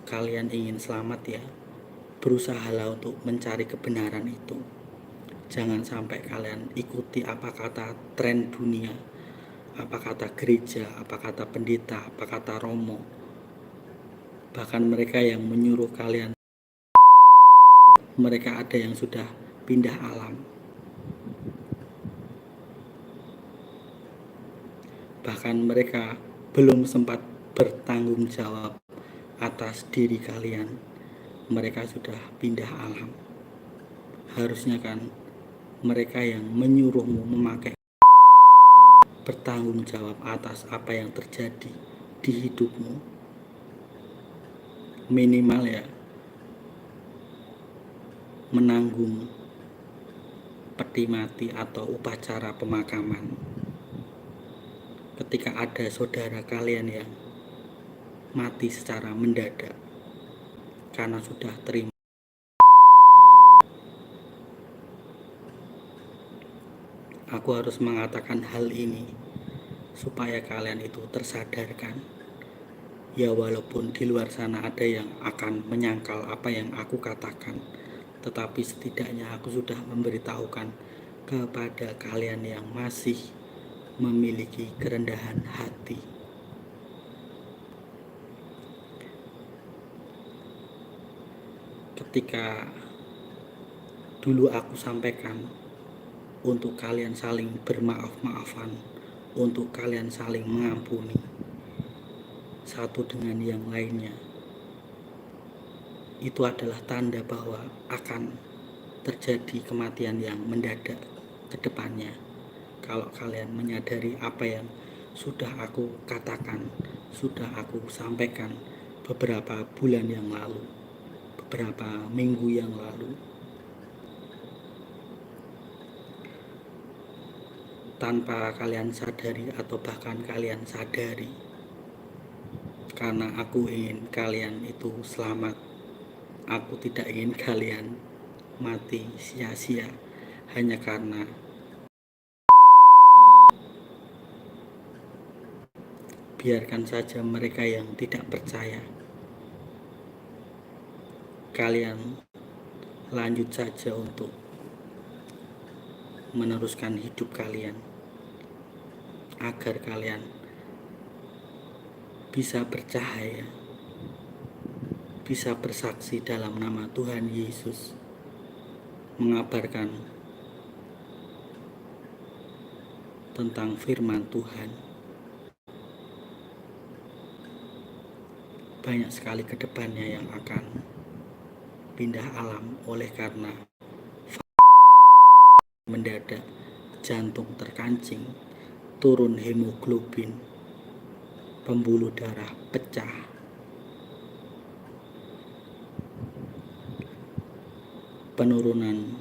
kalian ingin selamat ya, berusahalah untuk mencari kebenaran itu. Jangan sampai kalian ikuti apa kata tren dunia, apa kata gereja, apa kata pendeta, apa kata romo. Bahkan mereka yang menyuruh kalian, mereka ada yang sudah pindah alam. Bahkan mereka belum sempat bertanggung jawab atas diri kalian, mereka sudah pindah alam. Harusnya kan mereka yang menyuruhmu memakai bertanggung jawab atas apa yang terjadi di hidupmu. Minimal ya menanggung peti mati atau upacara pemakaman ketika ada saudara kalian yang mati secara mendadak karena sudah terima. Aku harus mengatakan hal ini supaya kalian itu tersadarkan. Ya walaupun di luar sana ada yang akan menyangkal apa yang aku katakan, tetapi setidaknya aku sudah memberitahukan kepada kalian yang masih memiliki kerendahan hati. Ketika dulu aku sampaikan untuk kalian saling bermaaf-maafan, untuk kalian saling mengampuni satu dengan yang lainnya, itu adalah tanda bahwa akan terjadi kematian yang mendadak ke depannya. Kalau kalian menyadari apa yang sudah aku katakan, sudah aku sampaikan beberapa bulan yang lalu, beberapa minggu yang lalu, tanpa kalian sadari atau bahkan kalian sadari, karena aku ingin kalian itu selamat. Aku tidak ingin kalian mati sia-sia hanya karena biarkan saja mereka yang tidak percaya. Kalian lanjut saja untuk meneruskan hidup kalian agar kalian bisa bercahaya, bisa bersaksi dalam nama Tuhan Yesus. mengabarkan tentang firman Tuhan. Banyak sekali ke depannya yang akan pindah alam oleh karena mendadak jantung terkancing, turun hemoglobin, pembuluh darah pecah, penurunan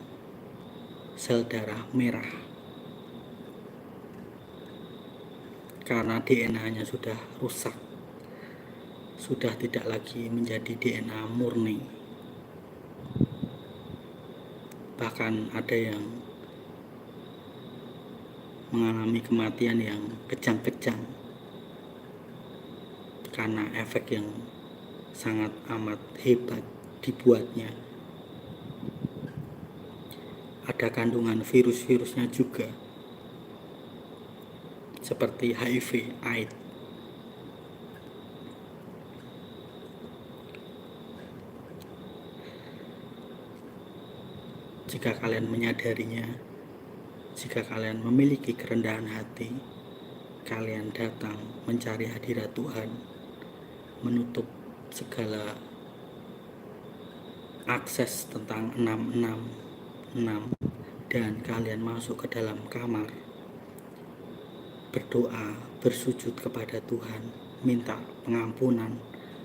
sel darah merah karena DNA-nya sudah rusak, sudah tidak lagi menjadi DNA murni. Bahkan ada yang mengalami kematian yang kejang-kejang karena efek yang sangat amat hebat dibuatnya. Ada kandungan virus-virusnya juga, seperti HIV, AIDS. Jika kalian menyadarinya, jika kalian memiliki kerendahan hati, kalian datang mencari hadirat Tuhan, menutup segala akses tentang 666, dan kalian masuk ke dalam kamar, berdoa, bersujud kepada Tuhan, minta pengampunan,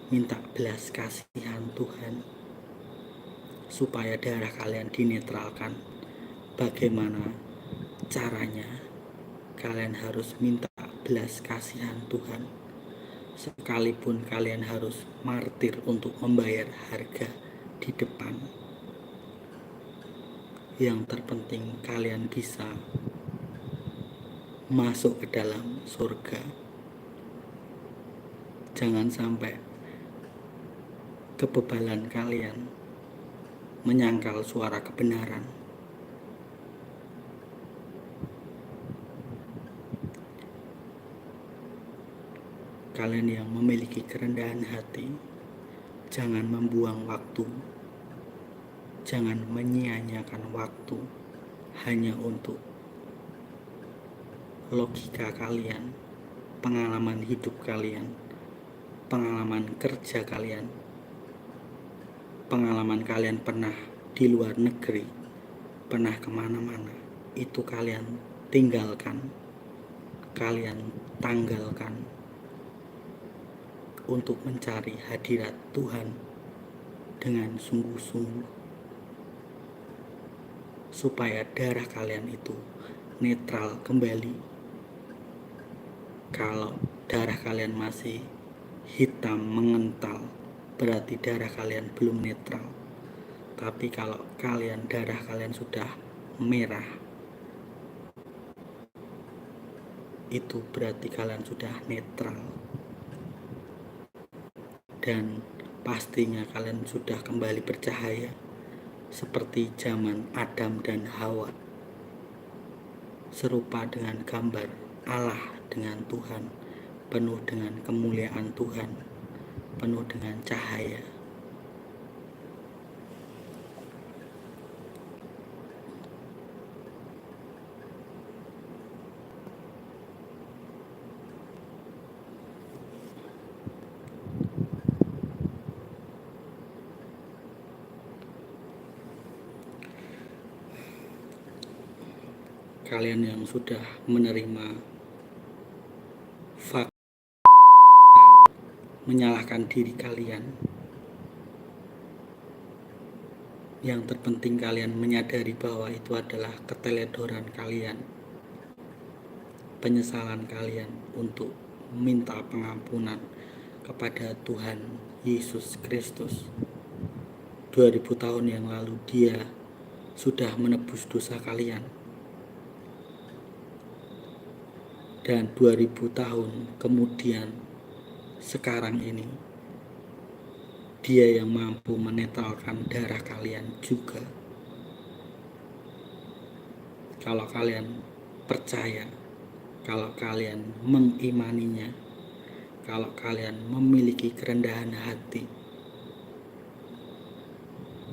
minta belas kasihan Tuhan, supaya darah kalian dinetralkan. Bagaimana caranya? Kalian harus minta belas kasihan Tuhan, sekalipun kalian harus martir untuk membayar harga di depan. Yang terpenting kalian bisa masuk ke dalam surga. Jangan sampai kebebalan kalian menyangkal suara kebenaran. Kalian yang memiliki kerendahan hati, jangan membuang waktu, jangan menyia-nyiakan waktu hanya untuk logika kalian, pengalaman hidup kalian, pengalaman kerja kalian, pengalaman kalian pernah di luar negeri, pernah kemana-mana. Itu kalian tinggalkan, kalian tanggalkan untuk mencari hadirat Tuhan dengan sungguh-sungguh, supaya darah kalian itu netral kembali. Kalau darah kalian masih hitam mengental, berarti darah kalian belum netral. Tapi kalau darah kalian sudah merah, itu berarti kalian sudah netral. Dan pastinya kalian sudah kembali bercahaya, seperti zaman Adam dan Hawa, serupa dengan gambar Allah dengan Tuhan, penuh dengan kemuliaan Tuhan, penuh dengan cahaya. Kalian yang sudah menerima fakta, menyalahkan diri kalian, yang terpenting kalian menyadari bahwa itu adalah keteledoran kalian, penyesalan kalian untuk minta pengampunan kepada Tuhan Yesus Kristus. 2000 tahun yang lalu Dia sudah menebus dosa kalian. Dan 2000 tahun kemudian, sekarang ini, Dia yang mampu menetralkan darah kalian juga. Kalau kalian percaya, kalau kalian mengimaninya, kalau kalian memiliki kerendahan hati,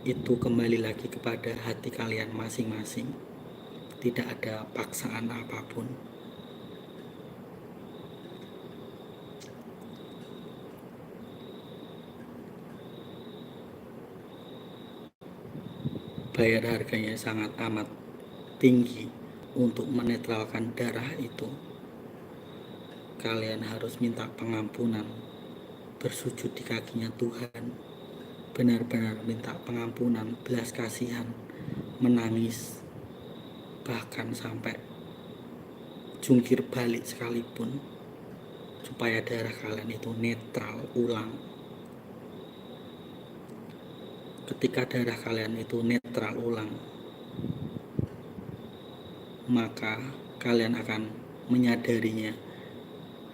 itu kembali lagi kepada hati kalian masing-masing. Tidak ada paksaan apapun. Bayar harganya sangat amat tinggi untuk menetralkan darah itu. Kalian harus minta pengampunan, bersujud di kakinya Tuhan, benar-benar minta pengampunan, belas kasihan, menangis, bahkan sampai jungkir balik sekalipun, supaya darah kalian itu netral ulang. Ketika darah kalian itu netral ulang, maka kalian akan menyadarinya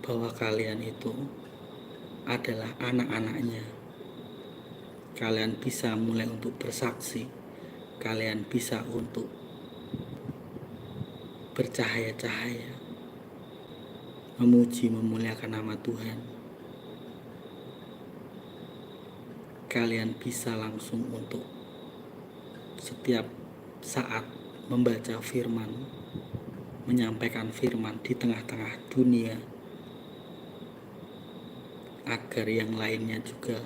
bahwa kalian itu adalah anak-anaknya. Kalian bisa mulai untuk bersaksi, kalian bisa untuk bercahaya-cahaya, memuji memuliakan nama Tuhan. Kalian bisa langsung untuk setiap saat membaca firman, menyampaikan firman di tengah-tengah dunia, agar yang lainnya juga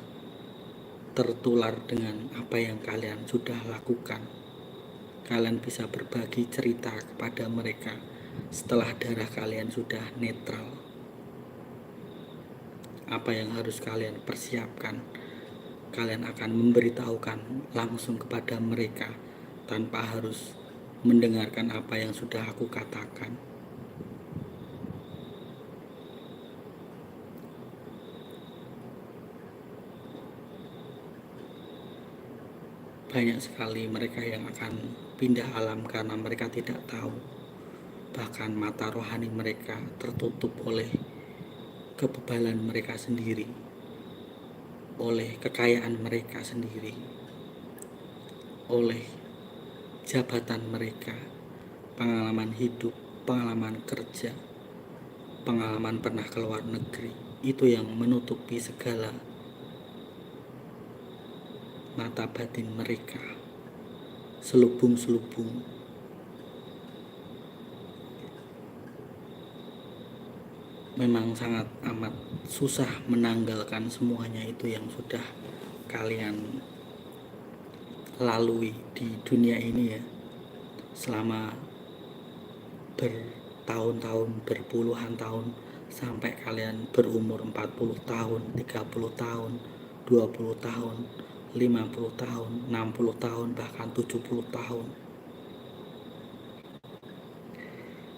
tertular dengan apa yang kalian sudah lakukan. Kalian bisa berbagi cerita kepada mereka setelah darah kalian sudah netral. Apa yang harus kalian persiapkan, kalian akan memberitahukan langsung kepada mereka tanpa harus mendengarkan apa yang sudah aku katakan. Banyak sekali mereka yang akan pindah alam karena mereka tidak tahu. Bahkan mata rohani mereka tertutup oleh kebebalan mereka sendiri, oleh kekayaan mereka sendiri, oleh jabatan mereka, pengalaman hidup, pengalaman kerja, pengalaman pernah keluar negeri. Itu yang menutupi segala mata batin mereka, selubung-selubung. Memang sangat amat susah menanggalkan semuanya itu yang sudah kalian lalui di dunia ini ya, selama bertahun-tahun, berpuluhan tahun, sampai kalian berumur 40 tahun, 30 tahun, 20 tahun, 50 tahun, 60 tahun, bahkan 70 tahun.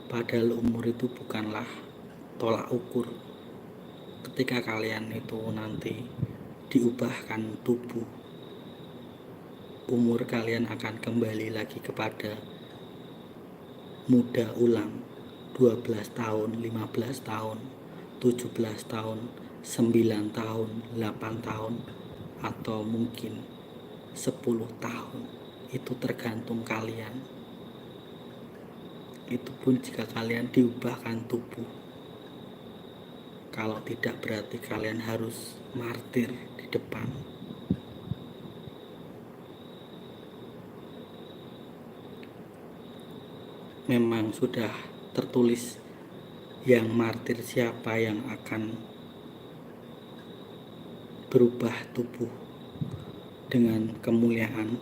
Padahal umur itu bukanlah tolak ukur. Ketika kalian itu nanti diubahkan tubuh, umur kalian akan kembali lagi kepada muda ulang, 12 tahun, 15 tahun, 17 tahun, 9 tahun, 8 tahun, atau mungkin 10 tahun. Itu tergantung kalian. Itu pun jika kalian diubahkan tubuh. Kalau tidak, berarti kalian harus martir di depan. Memang sudah tertulis yang martir siapa yang akan berubah tubuh dengan kemuliaan.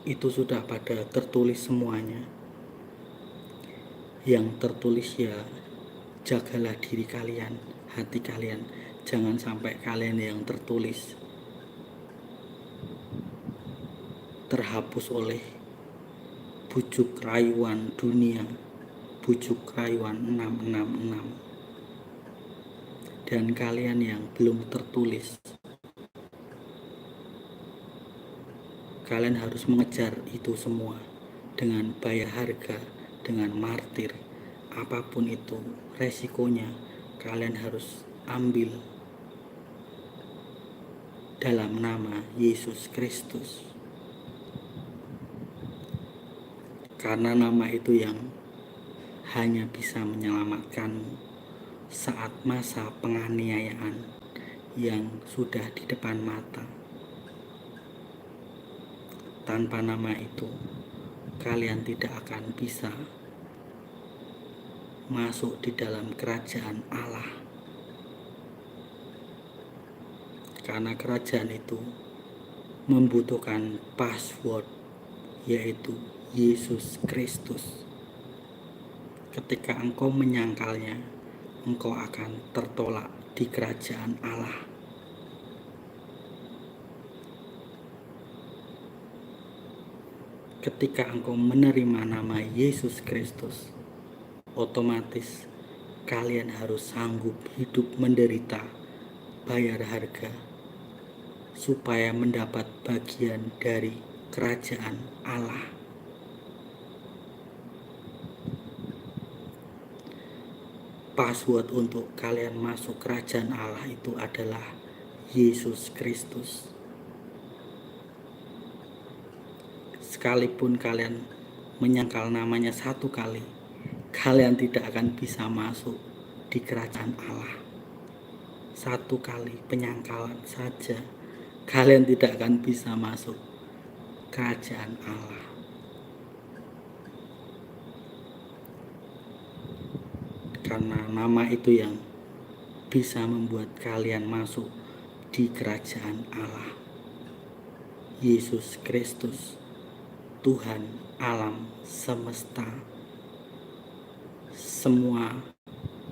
Itu sudah pada tertulis semuanya. Yang tertulis ya, jagalah diri kalian, hati kalian. Jangan sampai kalian yang tertulis terhapus oleh bujuk rayuan dunia, bujuk rayuan 666. Dan kalian yang belum tertulis, kalian harus mengejar itu semua dengan bayar harga, dengan martir. Apapun itu resikonya, kalian harus ambil dalam nama Yesus Kristus. Karena nama itu yang hanya bisa menyelamatkanmu saat masa penganiayaan yang sudah di depan mata. tanpa nama itu kalian tidak akan bisa masuk di dalam kerajaan Allah. Karena kerajaan itu membutuhkan password, yaitu Yesus Kristus. Ketika engkau menyangkalnya, engkau akan tertolak di kerajaan Allah. Ketika engkau menerima nama Yesus Kristus, otomatis kalian harus sanggup hidup menderita, bayar harga, supaya mendapat bagian dari kerajaan Allah. Password untuk kalian masuk kerajaan Allah itu adalah Yesus Kristus. Sekalipun kalian menyangkal namanya satu kali, kalian tidak akan bisa masuk di kerajaan Allah. Satu kali penyangkalan saja, kalian tidak akan bisa masuk kerajaan Allah. Karena nama itu yang bisa membuat kalian masuk di kerajaan Allah. Yesus Kristus, Tuhan alam semesta. Semua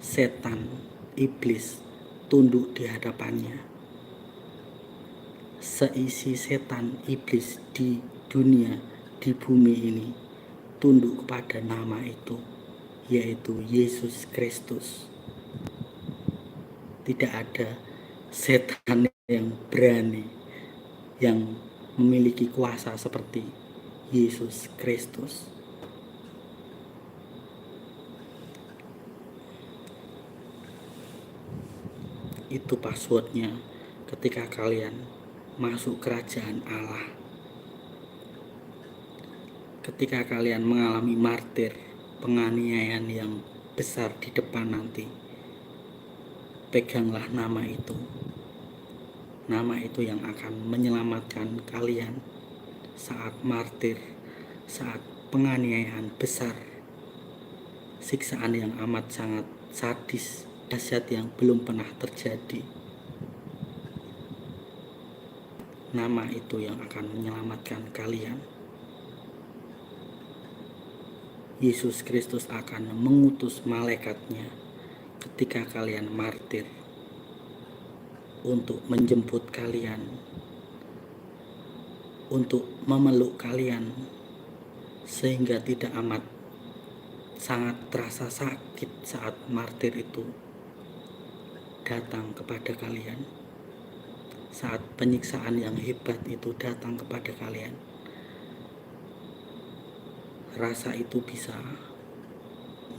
setan, iblis tunduk di hadapannya. Seisi setan, iblis di dunia, di bumi ini tunduk kepada nama itu, yaitu Yesus Kristus. Tidak ada setan yang berani, yang memiliki kuasa seperti Yesus Kristus. Itu passwordnya ketika kalian masuk kerajaan Allah. Ketika kalian mengalami martir, penganiayaan yang besar di depan nanti, peganglah nama itu. Nama itu yang akan menyelamatkan kalian saat martir, saat penganiayaan besar, siksaan yang amat sangat sadis, dahsyat yang belum pernah terjadi. Nama itu yang akan menyelamatkan kalian. Yesus Kristus akan mengutus malaikatnya ketika kalian martir untuk menjemput kalian, untuk memeluk kalian, sehingga tidak amat sangat terasa sakit saat martir itu datang kepada kalian, saat penyiksaan yang hebat itu datang kepada kalian. Rasa itu bisa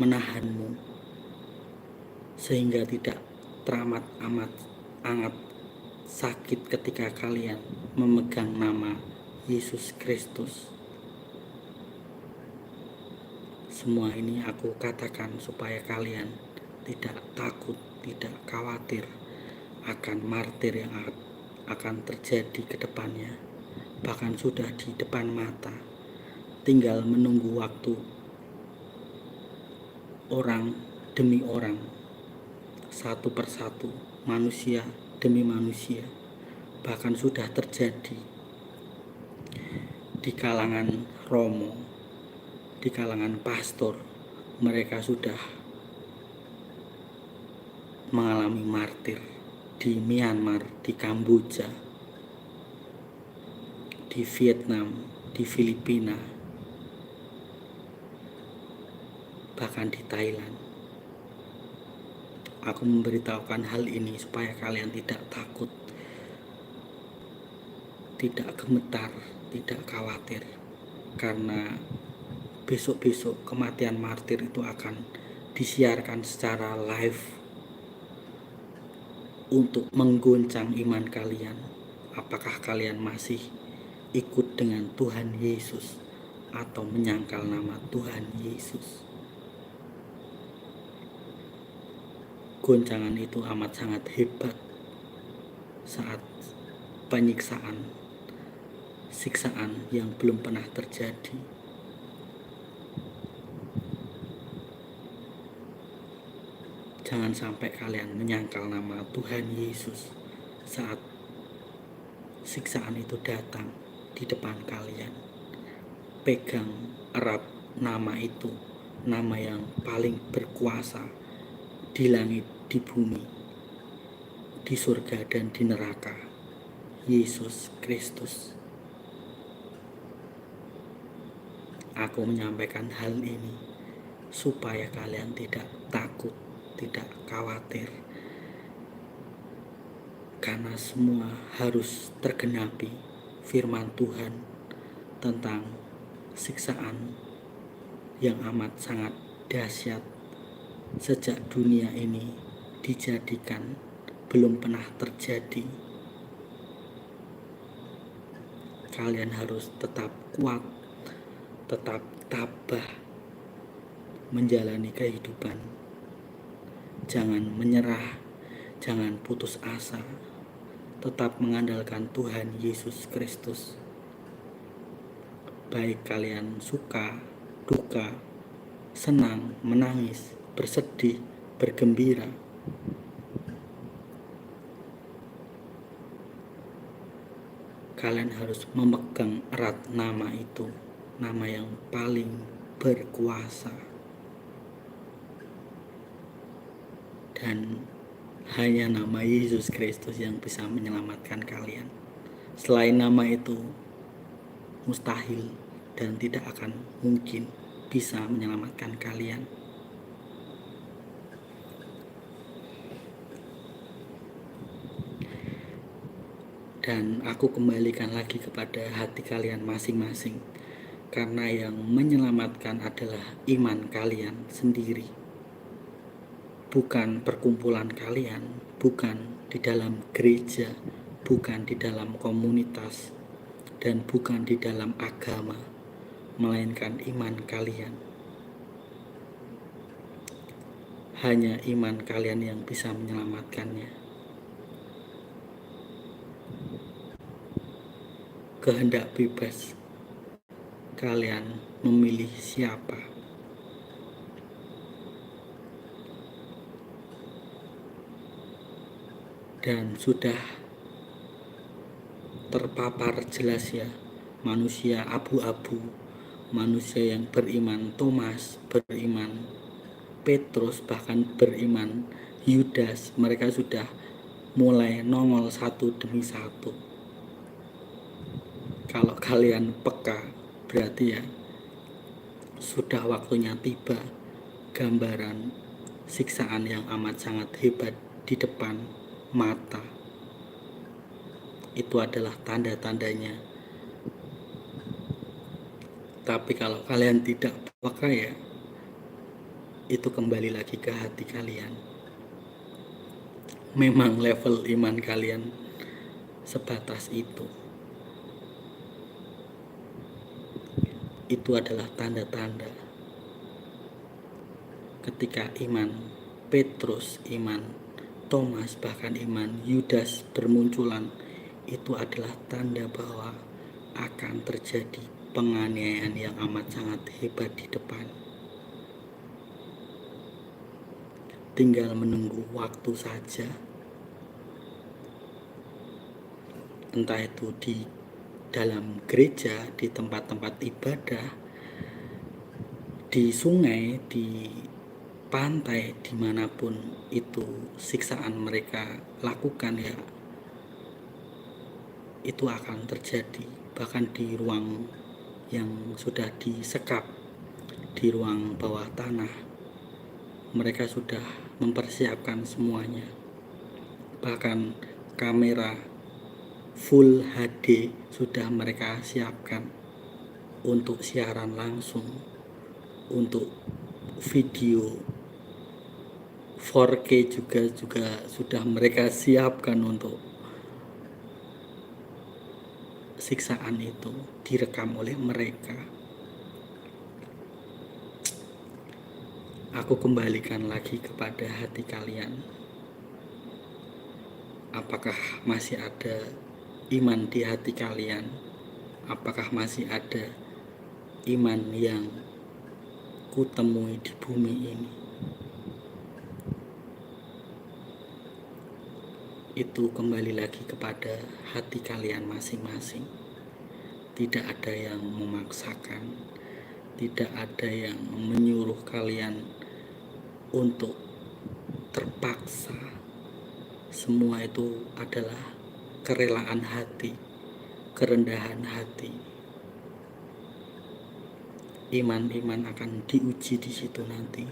menahanmu sehingga tidak teramat amat sakit ketika kalian memegang nama Yesus Kristus. Semua ini aku katakan supaya kalian tidak takut, tidak khawatir akan martir yang akan terjadi ke depannya. Bahkan sudah di depan mata, tinggal menunggu waktu. Orang demi orang, satu persatu, manusia demi manusia, bahkan sudah terjadi di kalangan romo, di kalangan pastor. Mereka sudah mengalami martir di Myanmar, di Kamboja, di Vietnam, di Filipina, bahkan di Thailand. Aku memberitahukan hal ini supaya kalian tidak takut, tidak gemetar, tidak khawatir, karena besok-besok kematian martir itu akan disiarkan secara live untuk mengguncang iman kalian. Apakah kalian masih ikut dengan Tuhan Yesus atau menyangkal nama Tuhan Yesus? Goncangan itu amat sangat hebat saat penyiksaan, siksaan yang belum pernah terjadi. Jangan sampai kalian menyangkal nama Tuhan Yesus saat siksaan itu datang di depan kalian. Pegang erat nama itu, nama yang paling berkuasa di langit, di bumi, di surga dan di neraka, Yesus Kristus. Aku menyampaikan hal ini supaya kalian tidak takut, tidak khawatir, karena semua harus tergenapi firman Tuhan tentang siksaan yang amat sangat dahsyat sejak dunia ini dijadikan belum pernah terjadi. Kalian harus tetap kuat, tetap tabah menjalani kehidupan. Jangan menyerah, jangan putus asa, tetap mengandalkan Tuhan Yesus Kristus. Baik kalian suka, duka, senang, menangis, bersedih, bergembira, kalian harus memegang erat nama itu, nama yang paling berkuasa. Dan hanya nama Yesus Kristus yang bisa menyelamatkan kalian. Selain nama itu, mustahil dan tidak akan mungkin bisa menyelamatkan kalian. Dan aku kembalikan lagi kepada hati kalian masing-masing, karena yang menyelamatkan adalah iman kalian sendiri, bukan perkumpulan kalian, bukan di dalam gereja, bukan di dalam komunitas, dan bukan di dalam agama, melainkan iman kalian. Hanya iman kalian yang bisa menyelamatkannya. Kehendak bebas, kalian memilih siapa. Dan sudah terpapar jelas ya, manusia abu-abu, manusia yang beriman Thomas, beriman Petrus, bahkan beriman Yudas, mereka sudah mulai nongol satu demi satu. Kalau kalian peka, berarti ya sudah waktunya tiba gambaran siksaan yang amat sangat hebat di depan mata. Itu adalah tanda-tandanya. Tapi kalau kalian tidak peka ya, itu kembali lagi ke hati kalian. Memang level iman kalian sebatas itu. Itu adalah tanda-tanda ketika iman Petrus, iman Thomas, bahkan iman Yudas bermunculan. Itu adalah tanda bahwa akan terjadi penganiayaan yang amat sangat hebat di depan. Tinggal menunggu waktu saja, entah itu di dalam gereja, di tempat-tempat ibadah, di sungai, di pantai, dimanapun itu siksaan mereka lakukan ya, itu akan terjadi. Bahkan di ruang yang sudah disekap, di ruang bawah tanah, mereka sudah mempersiapkan semuanya. Bahkan kamera Full HD sudah mereka siapkan untuk siaran langsung, untuk video 4K juga sudah mereka siapkan untuk siksaan itu direkam oleh mereka. Aku kembalikan lagi kepada hati kalian. Apakah masih ada iman di hati kalian? apakah masih ada iman yang kutemui di bumi ini? Itu kembali lagi kepada hati kalian masing-masing. Tidak ada yang memaksakan, tidak ada yang menyuruh kalian untuk terpaksa. Semua itu adalah kerelaan hati, kerendahan hati. Iman-iman akan diuji di situ nanti.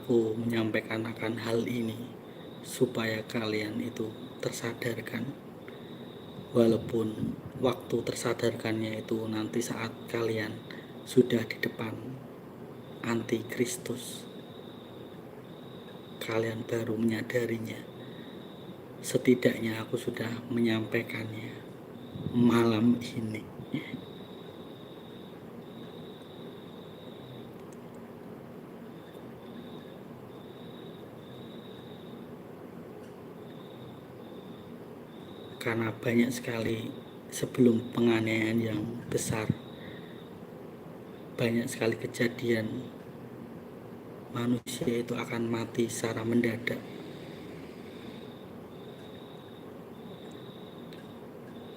Aku menyampaikan akan hal ini supaya kalian itu tersadarkan, walaupun waktu tersadarkannya itu nanti saat kalian sudah di depan antikristus, kalian baru menyadarinya. Setidaknya aku sudah menyampaikannya malam ini. Karena banyak sekali sebelum penganiayaan yang besar, banyak sekali kejadian manusia itu akan mati secara mendadak.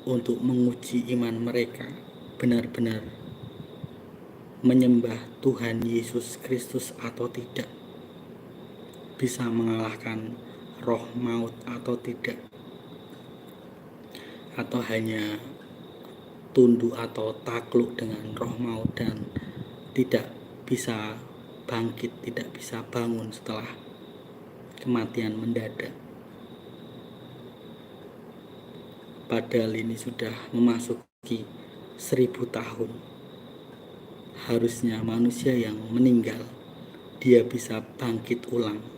Untuk menguji iman mereka benar-benar menyembah Tuhan Yesus Kristus atau tidak, bisa mengalahkan roh maut atau tidak, atau hanya tunduk atau takluk dengan roh maut dan tidak bisa bangkit, tidak bisa bangun setelah kematian mendadak. Padahal ini sudah memasuki 1000 tahun. Harusnya manusia yang meninggal dia bisa bangkit ulang